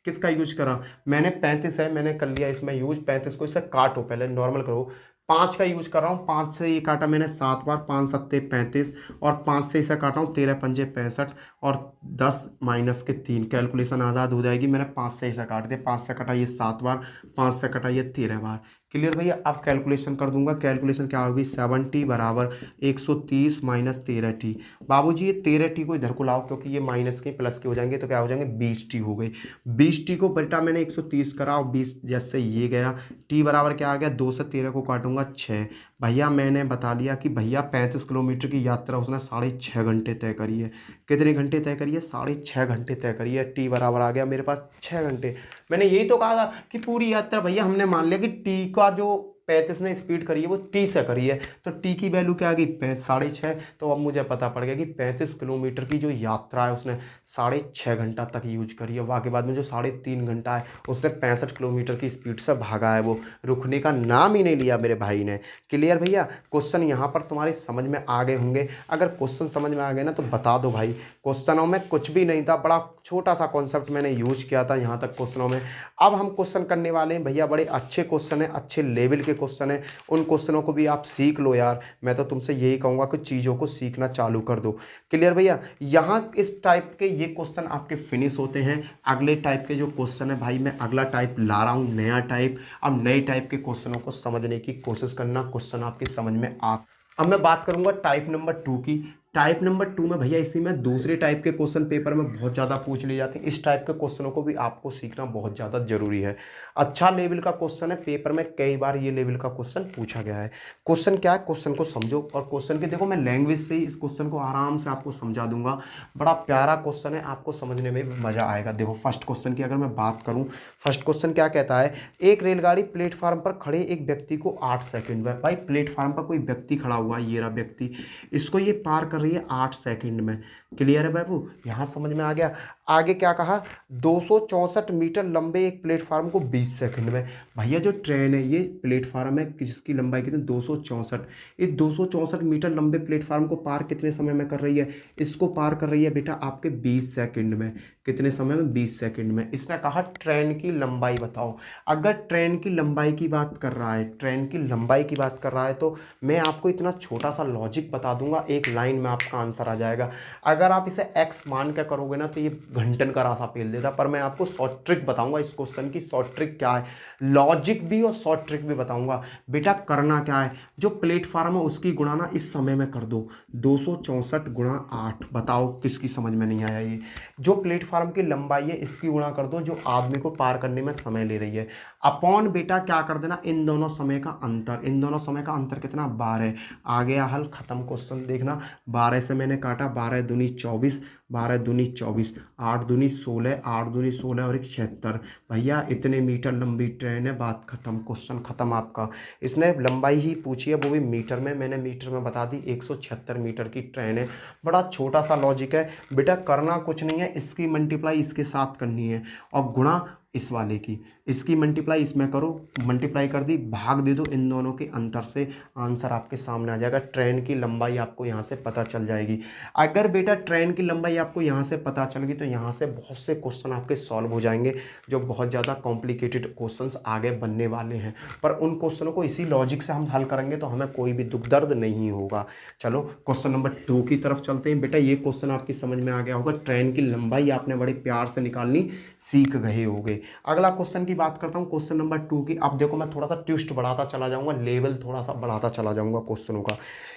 किसका यूज करा? मैंने 35 है, मैंने कर लिया इसमें यूज। 35 को इसे काटो, पहले नॉर्मल करो। 5 का यूज कर रहा हूँ, 5 से ये काटा मैंने 7 बार, 5 सत्ते 35, और 5 से इसे काटा हूँ 13 पंजे 65, और 10 माइनस के 3, कैलकुलेशन आज़ाद हो जाएगी। मैंने 5 से इसे काट दिया, 5 से कटा ये 7 बार, 5 से कटा ये 13 बार। क्लियर भैया? अब कैलकुलेशन कर दूंगा। कैलकुलेशन क्या होगी? 7t बराबर 130 माइनस 13t। बाबूजी ये 13t को इधर को लाओ, क्योंकि ये माइनस के प्लस के हो जाएंगे, तो क्या हो जाएंगे? 20t हो गई। 20t को बेटा मैंने 130 करा और 20 जैसे ये गया, t बराबर क्या आ गया? 2 से 13 को काटूंगा 6। भैया मैंने बता लिया कि भैया 35 किलोमीटर की यात्रा उसने 6.5 घंटे तय करी है। कितने घंटे तय करी है? 6.5 घंटे तय करी है। टी बराबर आ गया मेरे पास 6 घंटे। मैंने यही तो कहा था कि पूरी यात्रा भैया हमने मान लिया कि टी का जो 35 ने स्पीड करी है वो टी से करी है, तो टी की वैल्यू क्या आ गई? 6.5। तो अब मुझे पता पड़ गया कि 35 किलोमीटर की जो यात्रा है उसने 6.5 घंटा तक यूज करी है। वाकई बाद में जो 3.5 घंटा है उसने 65 किलोमीटर की स्पीड से भागा है, वो रुकने का नाम ही नहीं लिया मेरे भाई ने। क्लियर भैया? क्वेश्चन यहाँ पर तुम्हारी समझ में आ गए होंगे। अगर क्वेश्चन समझ में आ गए ना तो बता दो भाई, क्वेश्चनों में कुछ भी नहीं था, बड़ा छोटा सा कॉन्सेप्ट मैंने यूज किया था यहाँ तक क्वेश्चनों में। अब हम क्वेश्चन करने वाले हैं भैया, बड़े अच्छे क्वेश्चन है, अच्छे लेवल के क्वेश्चन है। उन क्वेश्चनों को भी आप सीख लो यार। मैं तो तुमसे यही कहूँगा कि चीज़ों को सीखना चालू कर दो। क्लियर भैया? यहाँ इस टाइप के ये क्वेश्चन आपके फिनिश होते हैं। अगले टाइप के जो क्वेश्चन है भाई मैं अगला टाइप ला रहा हूँ, नया टाइप। अब नए टाइप के क्वेश्चनों को समझने की कोशिश करना, क्वेश्चन आपकी समझ में आ। अब मैं बात करूंगा टाइप नंबर 2 की। टाइप नंबर 2 में भैया इसी में दूसरे टाइप के क्वेश्चन पेपर में बहुत ज़्यादा पूछ लिए जाते हैं। इस टाइप के क्वेश्चनों को भी आपको सीखना बहुत ज़्यादा जरूरी है। अच्छा लेवल का क्वेश्चन है, पेपर में कई बार ये लेवल का क्वेश्चन पूछा गया है। क्वेश्चन क्या है? क्वेश्चन को समझो, और क्वेश्चन के देखो मैं लैंग्वेज से ही इस क्वेश्चन को आराम से आपको समझा दूंगा। बड़ा प्यारा क्वेश्चन है, आपको समझने में भी मजा आएगा। देखो फर्स्ट क्वेश्चन की अगर मैं बात करूँ, फर्स्ट क्वेश्चन क्या कहता है? एक रेलगाड़ी प्लेटफार्म पर खड़े एक व्यक्ति को 8 सेकंड में, भाई प्लेटफार्म पर कोई व्यक्ति खड़ा हुआ है, ये रहा व्यक्ति, इसको ये पार कर रही है 8 सेकंड में। क्लियर है बाबू? यहाँ समझ में आ गया। आगे क्या कहा? 264 मीटर लंबे एक प्लेटफार्म को 20 सेकंड में। भैया जो ट्रेन है ये प्लेटफार्म है जिसकी लंबाई कितनी? 264। इस 264 मीटर लंबे प्लेटफार्म को पार कितने समय में कर रही है? इसको पार कर रही है बेटा आपके 20 सेकंड में। कितने समय में? 20 सेकंड में। इसने कहा ट्रेन की लंबाई बताओ। अगर ट्रेन की लंबाई की बात कर रहा है, ट्रेन की लंबाई की बात कर रहा है, तो मैं आपको इतना छोटा सा लॉजिक बता दूंगा, एक लाइन में आपका आंसर आ जाएगा। अगर आप इसे एक्स मान के करोगे ना तो ये घंटन का रास्ता पेल देता। पर मैं आपको शॉर्ट ट्रिक बताऊंगा इस क्वेश्चन की। शॉर्ट ट्रिक क्या है? लॉजिक भी और शॉर्ट ट्रिक भी बताऊंगा। बेटा करना क्या है? जो प्लेटफार्म है उसकी गुणा ना इस समय में कर दो, 264 गुणा 8। बताओ किसकी समझ में नहीं आया? ये जो प्लेटफार्म की लंबाई है इसकी गुणा कर दो जो आदमी को पार करने में समय ले रही है। अपॉन बेटा क्या कर देना, इन दोनों समय का अंतर, इन दोनों समय का अंतर कितना 12। आ गया हल, खत्म क्वेश्चन। देखना 12 से मैंने काटा, 12 दूनी 24, 12 दूनी 24, 8 दूनी 16, 8 दूनी 16 और 76। भैया इतने मीटर लंबी ट्रेन है, बात खत्म, क्वेश्चन खत्म आपका। इसने लंबाई ही पूछी है, वो भी मीटर में, मैंने मीटर में बता दी, 176 मीटर की ट्रेन है। बड़ा छोटा सा लॉजिक है बेटा, करना कुछ नहीं है, इसकी मल्टीप्लाई इसके साथ करनी है और गुणा इस वाले की, इसकी मल्टीप्लाई इसमें करो, मल्टीप्लाई कर दी, भाग दे दो इन दोनों के अंतर से, आंसर आपके सामने आ जाएगा। ट्रेन की लंबाई आपको यहाँ से पता चल जाएगी। अगर बेटा ट्रेन की लंबाई आपको यहाँ से पता चल गई तो यहाँ से बहुत से क्वेश्चन आपके सॉल्व हो जाएंगे, जो बहुत ज़्यादा कॉम्प्लिकेटेड क्वेश्चंस आगे बनने वाले हैं। पर उन क्वेश्चनों को इसी लॉजिक से हम हल करेंगे तो हमें कोई भी दुख दर्द नहीं होगा। चलो क्वेश्चन नंबर 2 की तरफ चलते हैं। बेटा ये क्वेश्चन आपकी समझ में आ गया होगा, ट्रेन की लंबाई आपने बड़े प्यार से निकालनी सीख गए होगे। अगला क्वेश्चन की बात करता हूं, क्वेश्चन नंबर 2 की। अब देखो मैं थोड़ा सा ट्विस्ट बढ़ाता चला जाऊंगा, लेवल थोड़ा सा बढ़ाता चला जाऊंगा क्वेश्चनों का।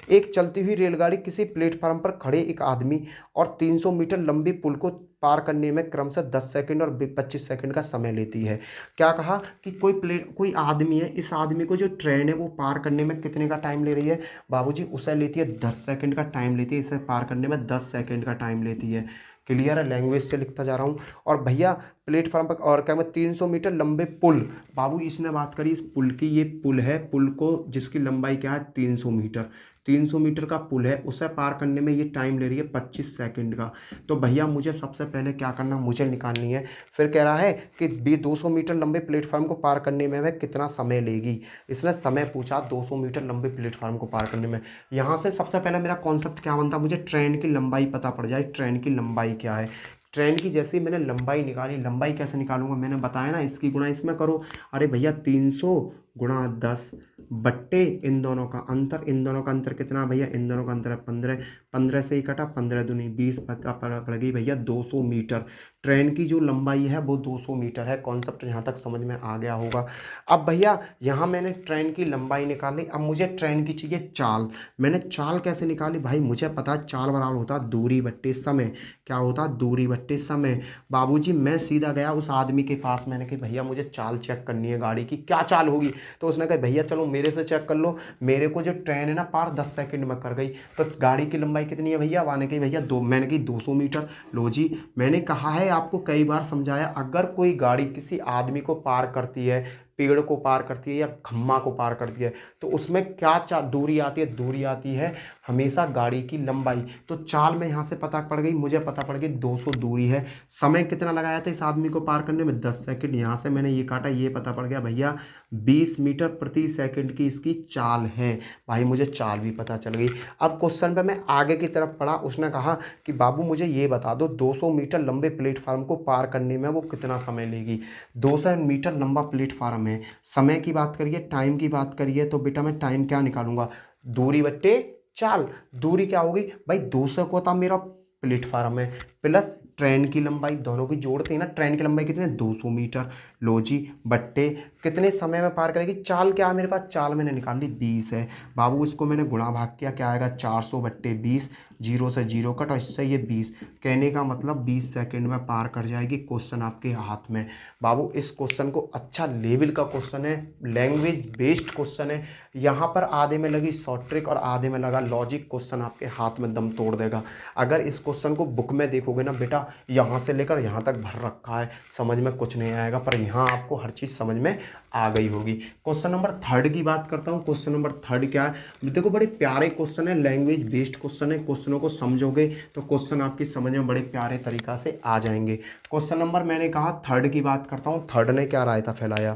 एक चलती हुई रेलगाड़ी किसी प्लेटफार्म पर खड़े एक आदमी और 300 मीटर लंबी पुल को पार करने में क्रमशः 10 सेकंड और 25 सेकंड का समय लेती है। क्या कहा कि कोई आदमी है, इस आदमी को जो ट्रेन है वो पार करने में कितने का टाइम ले रही है बाबूजी, उसे लेती है 10 सेकंड का टाइम लेती है, इसे पार करने में 10 सेकंड का टाइम लेती है। क्लियर है, लैंग्वेज से लिखता जा रहा हूँ। और भैया प्लेटफार्म पर और क्या मैं 300 मीटर लंबे पुल, बाबू इसने बात करी इस पुल की, ये पुल है, पुल को जिसकी लंबाई क्या है 300 मीटर, 300 मीटर का पुल है, उसे पार करने में ये टाइम ले रही है 25 सेकंड का। तो भैया मुझे सबसे पहले क्या करना, मुझे निकालनी है। फिर कह रहा है कि 200 मीटर लंबे प्लेटफार्म को पार करने में वह कितना समय लेगी। इसने समय पूछा 200 मीटर लंबे प्लेटफार्म को पार करने में। यहाँ से सबसे पहले मेरा कॉन्सेप्ट क्या बनता, मुझे ट्रेन की लंबाई पता पड़ जाए, ट्रेन की लंबाई क्या है। ट्रेन की जैसे ही मैंने लंबाई निकाली, लंबाई कैसे निकालूंगा, मैंने बताया ना, इसकी गुणा इसमें करो। अरे भैया 300 गुणा 10 बट्टे इन दोनों का अंतर, इन दोनों का अंतर कितना भैया, इन दोनों का अंतर है 15, 15 से ही कटा, 15 दूनी 20, पता पड़ गई भैया 200 मीटर। ट्रेन की जो लंबाई है वो 200 मीटर है। कॉन्सेप्ट यहाँ तक समझ में आ गया होगा। अब भैया यहाँ मैंने ट्रेन की लंबाई निकाली, अब मुझे ट्रेन की चाहिए चाल। मैंने चाल कैसे निकाली भाई, मुझे पता है चाल बराबर होता दूरी बट्टे समय। क्या होता, दूरी बट्टे समय। बाबूजी मैं सीधा गया उस आदमी के पास, मैंने कहा भैया मुझे चाल चेक करनी है गाड़ी की, क्या चाल होगी। तो उसने कहा भैया चलो मेरे से चेक कर लो, मेरे को जो ट्रेन है ना पार 10 सेकंड में कर गई। तो गाड़ी की लंबाई कितनी है भैया, मैंने कही भैया मैंने कही 200 मीटर। लो जी, मैंने कहा है आपको कई बार समझाया, अगर कोई गाड़ी किसी आदमी को पार करती है, पेड़ को पार करती है या खम्मा को पार करती है, तो उसमें क्या दूरी आती है, दूरी आती है हमेशा गाड़ी की लंबाई। तो चाल में यहाँ से पता पड़ गई, मुझे पता पड़ गई 200 दूरी है। समय कितना लगाया था इस आदमी को पार करने में, 10 सेकंड। यहाँ से मैंने ये काटा, ये पता पड़ गया भैया 20 मीटर प्रति सेकंड की इसकी चाल है। भाई मुझे चाल भी पता चल गई। अब क्वेश्चन पे मैं आगे की तरफ पढ़ा, उसने कहा कि बाबू मुझे ये बता दो 200 मीटर लंबे प्लेटफार्म को पार करने में वो कितना समय लेगी। 200 मीटर लंबा प्लेटफार्म है, समय की बात करिए, टाइम की बात करिए, तो बेटा मैं टाइम क्या निकालूंगा, दूरी बट्टे चाल। दूरी क्या होगी भाई, 200 को था मेरा प्लेटफार्म है प्लस ट्रेन की लंबाई, दोनों की जोड़ते हैं ना, ट्रेन की लंबाई कितनी है 200 मीटर। लो जी, बट्टे कितने समय में पार करेगी, चाल क्या है मेरे पास, चाल मैंने निकाल ली 20 है। बाबू इसको मैंने गुणा भाग किया, क्या आएगा 400 बट्टे 20, 0 से 0 कट और इससे ये 20। कहने का मतलब 20 सेकंड में पार कर जाएगी। क्वेश्चन आपके हाथ में। बाबू इस क्वेश्चन को अच्छा लेवल का क्वेश्चन है, लैंग्वेज बेस्ड क्वेश्चन है। यहाँ पर आधे में लगी शॉर्ट ट्रिक और आधे में लगा लॉजिक। क्वेश्चन आपके हाथ में दम तोड़ देगा। अगर इस क्वेश्चन को बुक में देखोगे ना बेटा, यहाँ से लेकर यहाँ तक भर रखा है, समझ में कुछ नहीं आएगा, पर यहाँ आपको हर चीज़ समझ में आ गई होगी। क्वेश्चन नंबर 3 की बात करता हूँ। क्वेश्चन नंबर 3 क्या है, देखो बड़े प्यारे क्वेश्चन है, लैंग्वेज बेस्ड क्वेश्चन है। क्वेश्चनों को समझोगे तो क्वेश्चन आपकी समझ में बड़े प्यारे तरीका से आ जाएंगे। क्वेश्चन नंबर मैंने कहा 3 की बात करता हूँ। 3 ने क्या रायता फैलाया,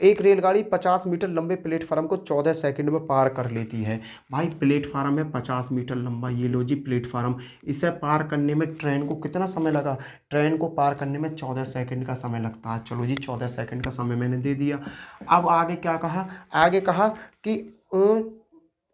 एक रेलगाड़ी 50 मीटर लंबे प्लेटफार्म को 14 सेकंड में पार कर लेती है। भाई प्लेटफार्म है 50 मीटर लंबा, ये लो जी प्लेटफार्म, इसे पार करने में ट्रेन को कितना समय लगा, ट्रेन को पार करने में 14 सेकंड का समय लगता है। चलो जी 14 सेकंड का समय मैंने दे दिया। अब आगे क्या कहा, आगे कहा कि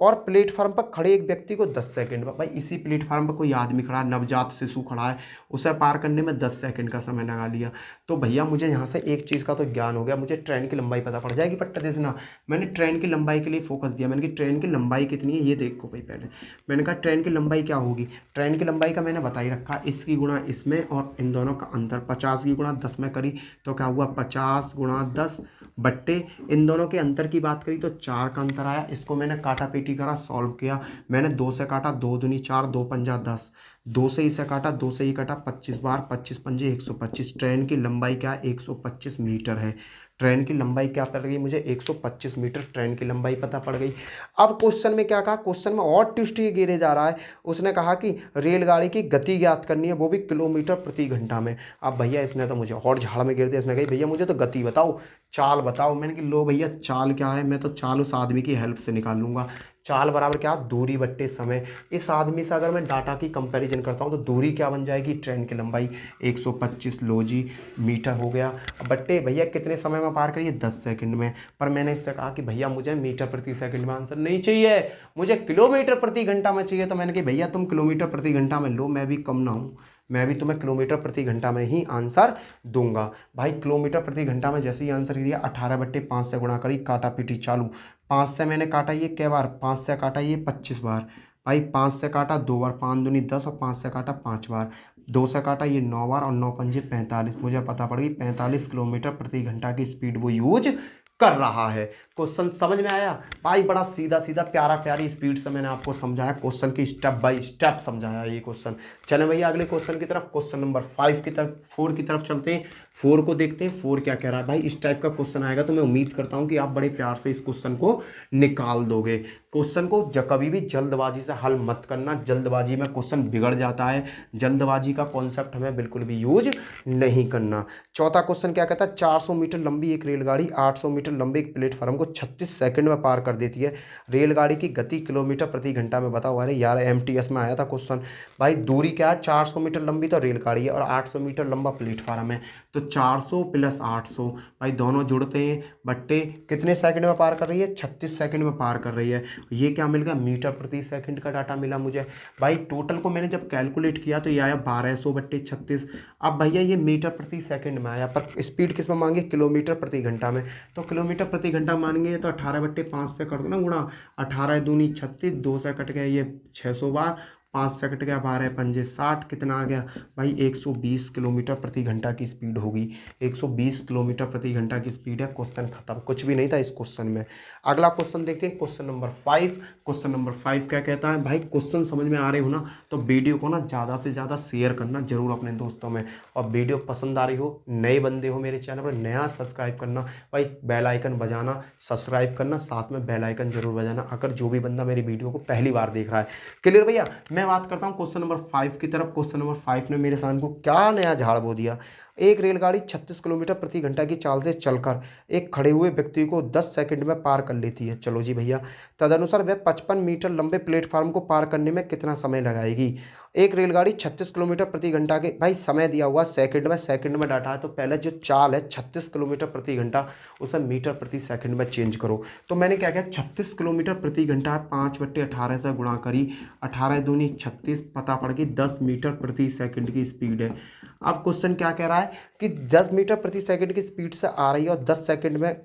और प्लेटफार्म पर खड़े एक व्यक्ति को 10 सेकंड में, भाई इसी प्लेटफार्म पर कोई आदमी खड़ा है, नवजात शिशु खड़ा है, उसे पार करने में 10 सेकंड का समय लगा लिया। तो भैया मुझे यहाँ से एक चीज़ का तो ज्ञान हो गया, मुझे ट्रेन की लंबाई पता पड़ जाएगी। बट देखना, मैंने ट्रेन की लंबाई के लिए फोकस दिया, मैंने कि ट्रेन की लंबाई कितनी है ये देखो भाई। पहले मैंने कहा ट्रेन की लंबाई क्या होगी, ट्रेन की लंबाई का मैंने बता ही रखा, इसकी गुणा इसमें और इन दोनों का अंतर 50 की गुणा 10 में करी तो क्या हुआ 50 गुणा 10 बट्टे इन दोनों के अंतर की बात करी तो 4 का अंतर आया। इसको मैंने काटा पीटी करा, सॉल्व किया, मैंने 2 से काटा, 2 दूनी 4, 2 पंजा 10, 2 से इसे काटा, 2 से ही काटा 25 बार, 25 पंजे 125। ट्रेन की लंबाई क्या है 125 मीटर है। ट्रेन की लंबाई क्या पड़ गई मुझे 125 मीटर ट्रेन की लंबाई पता पड़ गई। अब क्वेश्चन में क्या कहा, क्वेश्चन में और ट्विस्ट ये गिरे जा रहा है, उसने कहा कि रेलगाड़ी की गति ज्ञात करनी है, वो भी किलोमीटर प्रति घंटा में। अब भैया इसने तो मुझे और झाड़ में गिर दिया, इसने कही भैया मुझे तो गति बताओ, चाल बताओ। मैंने कि लो भैया चाल क्या है, मैं तो चाल उस आदमी की हेल्प से निकाल लूँगा। चाल बराबर क्या, दूरी बट्टे समय। इस आदमी से अगर मैं डाटा की कंपैरिजन करता हूँ तो दूरी क्या बन जाएगी, ट्रेन की लंबाई 125 लो जी मीटर हो गया। बट्टे भैया कितने समय में पार करिए 10 सेकंड में। पर मैंने इससे कहा कि भैया मुझे मीटर प्रति सेकंड में आंसर नहीं चाहिए, मुझे किलोमीटर प्रति घंटा में चाहिए। तो मैंने कहा भैया तुम किलोमीटर प्रति घंटा में लो, मैं भी कम ना हूँ, मैं भी तुम्हें किलोमीटर प्रति घंटा में ही आंसर दूंगा। भाई किलोमीटर प्रति घंटा में जैसे ही आंसर दिया 18/5 से गुणा करी, काटा पीटी चालू। 5 से मैंने काटा ये कै बार, 5 से काटा ये 25 बार। भाई 5 से काटा 2 बार, 5 दूनी 10 और 5 से काटा 5 बार, 2 से काटा ये 9 बार और 9 पंजे 45। मुझे पता पड़ गई 45 किलोमीटर प्रति घंटा की स्पीड वो यूज कर रहा है। क्वेश्चन समझ में आया भाई, बड़ा सीधा सीधा प्यारा प्यारी स्पीड से मैंने आपको समझाया, क्वेश्चन की स्टेप बाय स्टेप समझाया ये क्वेश्चन। चले भैया अगले क्वेश्चन की तरफ, क्वेश्चन नंबर 5 की तरफ 4 की तरफ चलते हैं। 4 को देखते हैं 4 क्या कह रहा है। भाई इस टाइप का क्वेश्चन आएगा तो मैं उम्मीद करता हूं कि आप बड़े प्यार से इस क्वेश्चन को निकाल दोगे। क्वेश्चन को कभी भी जल्दबाजी से हल मत करना, जल्दबाजी में क्वेश्चन बिगड़ जाता है, जल्दबाजी का कॉन्सेप्ट हमें बिल्कुल भी यूज नहीं करना। चौथा क्वेश्चन क्या कहता है, 400 मीटर लंबी एक रेलगाड़ी 800 मीटर लंबे एक प्लेटफार्म को 36 सेकंड में पार कर देती है, रेलगाड़ी की गति किलोमीटर प्रति घंटा में बताओ। अरे यार एमटीएस में आया था क्वेश्चन। भाई दूरी क्या है, 400 मीटर लंबी तो रेलगाड़ी है और 800 मीटर लंबा प्लेटफार्म है, तो 400 प्लस 800 भाई दोनों जुड़ते हैं, बट्टे कितने सेकंड में पार कर रही है, 36 सेकंड में पार कर रही है। ये क्या मिल गया, मीटर प्रति सेकंड का डाटा मिला मुझे। भाई टोटल को मैंने जब कैलकुलेट किया तो ये आया 1200/36। अब भैया ये मीटर प्रति सेकंड में आया, पर स्पीड किस में मांगे, किलोमीटर प्रति घंटा में। तो किलोमीटर प्रति घंटा मानेंगे तो 18/5 से कर दो ना गुणा, 18 दूनी 36, 2 से कट गया ये 600 बार, 5 से कट गया 12 पंजे 60, कितना आ गया भाई 120 किलोमीटर प्रति घंटा की स्पीड होगी। 120 किलोमीटर प्रति घंटा की स्पीड है। क्वेश्चन खत्म, कुछ भी नहीं था इस क्वेश्चन में। अगला क्वेश्चन देखते हैं, क्वेश्चन नंबर 5। क्वेश्चन नंबर 5 क्या कहता है, भाई क्वेश्चन समझ में आ रहे हो ना तो वीडियो को ना ज़्यादा से ज़्यादा शेयर करना जरूर अपने दोस्तों में, और वीडियो पसंद आ रही हो, नए बंदे हो मेरे चैनल पर, नया सब्सक्राइब करना भाई, बेल आइकन बजाना, सब्सक्राइब करना, साथ में बेल आइकन जरूर बजाना अगर जो भी बंदा मेरी वीडियो को पहली बार देख रहा है। क्लियर भैया, मैं बात करता हूं क्वेश्चन नंबर 5 की तरफ। क्वेश्चन नंबर 5 ने मेरे सामने को क्या नया झाड़ बो दिया। एक रेलगाड़ी 36 किलोमीटर प्रति घंटा की चाल से चलकर एक खड़े हुए व्यक्ति को 10 सेकंड में पार कर लेती है। चलो जी भैया, तदनुसार वह 55 मीटर लंबे प्लेटफार्म को पार करने में कितना समय लगाएगी। एक रेलगाड़ी 36 किलोमीटर प्रति घंटा के, भाई समय दिया हुआ सेकंड में डाटा है, तो पहले जो चाल है 36 किलोमीटर प्रति घंटा उसे मीटर प्रति सेकंड में चेंज करो। तो मैंने क्या किया, 36 किलोमीटर प्रति घंटा 5/18 से गुणा करी, 18 दूनी 36, पता पड़ गई 10 मीटर प्रति सेकंड की स्पीड है। अब क्वेश्चन क्या कह रहा है कि 10 मीटर प्रति सेकंड की स्पीड से आ रही है और 10 सेकंड में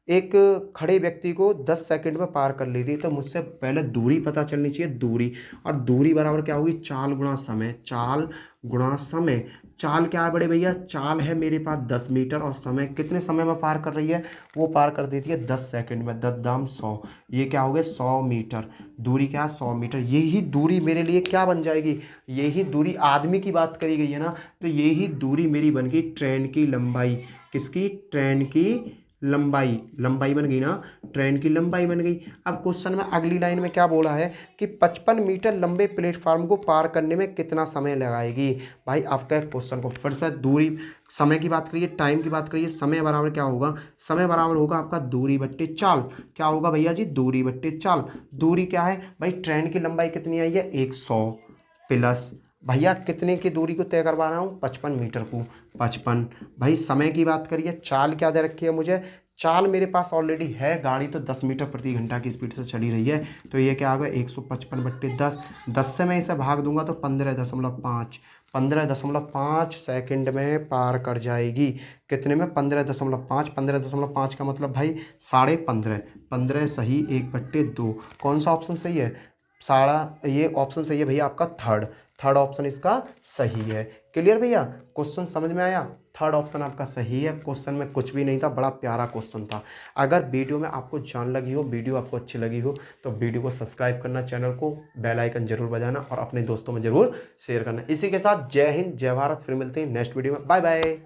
एक खड़े व्यक्ति को 10 सेकंड में पार कर लेती है। तो मुझसे पहले दूरी पता चलनी चाहिए, दूरी, और दूरी बराबर क्या होगी, चाल गुणा समय, चाल गुणा समय। चाल क्या है बड़े भैया, चाल है मेरे पास 10 मीटर और समय कितने समय में पार कर रही है, वो पार कर देती है 10 सेकंड में, 10 दाम 100, ये क्या हो गया 100 मीटर। दूरी क्या है 100 मीटर। यही दूरी मेरे लिए क्या बन जाएगी, यही दूरी, आदमी की बात करी गई है ना, तो यही दूरी मेरी बन गई ट्रेन की लंबाई। किसकी, ट्रेन की लंबाई, लंबाई बन गई ना, ट्रेन की लंबाई बन गई। अब क्वेश्चन में अगली लाइन में क्या बोला है कि 55 मीटर लंबे प्लेटफार्म को पार करने में कितना समय लगाएगी। भाई आपका क्वेश्चन को फिर से दूरी, समय की बात करिए, टाइम की बात करिए, समय बराबर क्या होगा, समय बराबर होगा आपका दूरी बट्टे चाल। क्या होगा भैया जी, दूरी बट्टे चाल। दूरी क्या है भाई, ट्रेन की लंबाई कितनी आई है 100 प्लस, भैया कितने की दूरी को तय करवा रहा हूँ, 55 मीटर को, 55। भाई समय की बात करिए, चाल क्या दे रखी है मुझे, चाल मेरे पास ऑलरेडी है, गाड़ी तो 10 मीटर प्रति घंटा की स्पीड से चली रही है, तो ये क्या होगा 155/10, 10 से मैं इसे भाग दूंगा तो 15.5, 15.5 सेकंड में पार कर जाएगी। कितने में? 15.5, 15.5 का मतलब भाई 15.5, 15 सही 1/2। कौन सा ऑप्शन सही है? ये ऑप्शन सही है भैया आपका थर्ड ऑप्शन इसका सही है। क्लियर भैया? क्वेश्चन समझ में आया? थर्ड ऑप्शन आपका सही है। क्वेश्चन में कुछ भी नहीं था, बड़ा प्यारा क्वेश्चन था। अगर वीडियो में आपको जान लगी हो, वीडियो आपको अच्छी लगी हो, तो वीडियो को सब्सक्राइब करना, चैनल को बेल आइकन जरूर बजाना और अपने दोस्तों में जरूर शेयर करना। इसी के साथ जय हिंद, जय भारत। फिर मिलते हैं नेक्स्ट वीडियो में। Bye bye.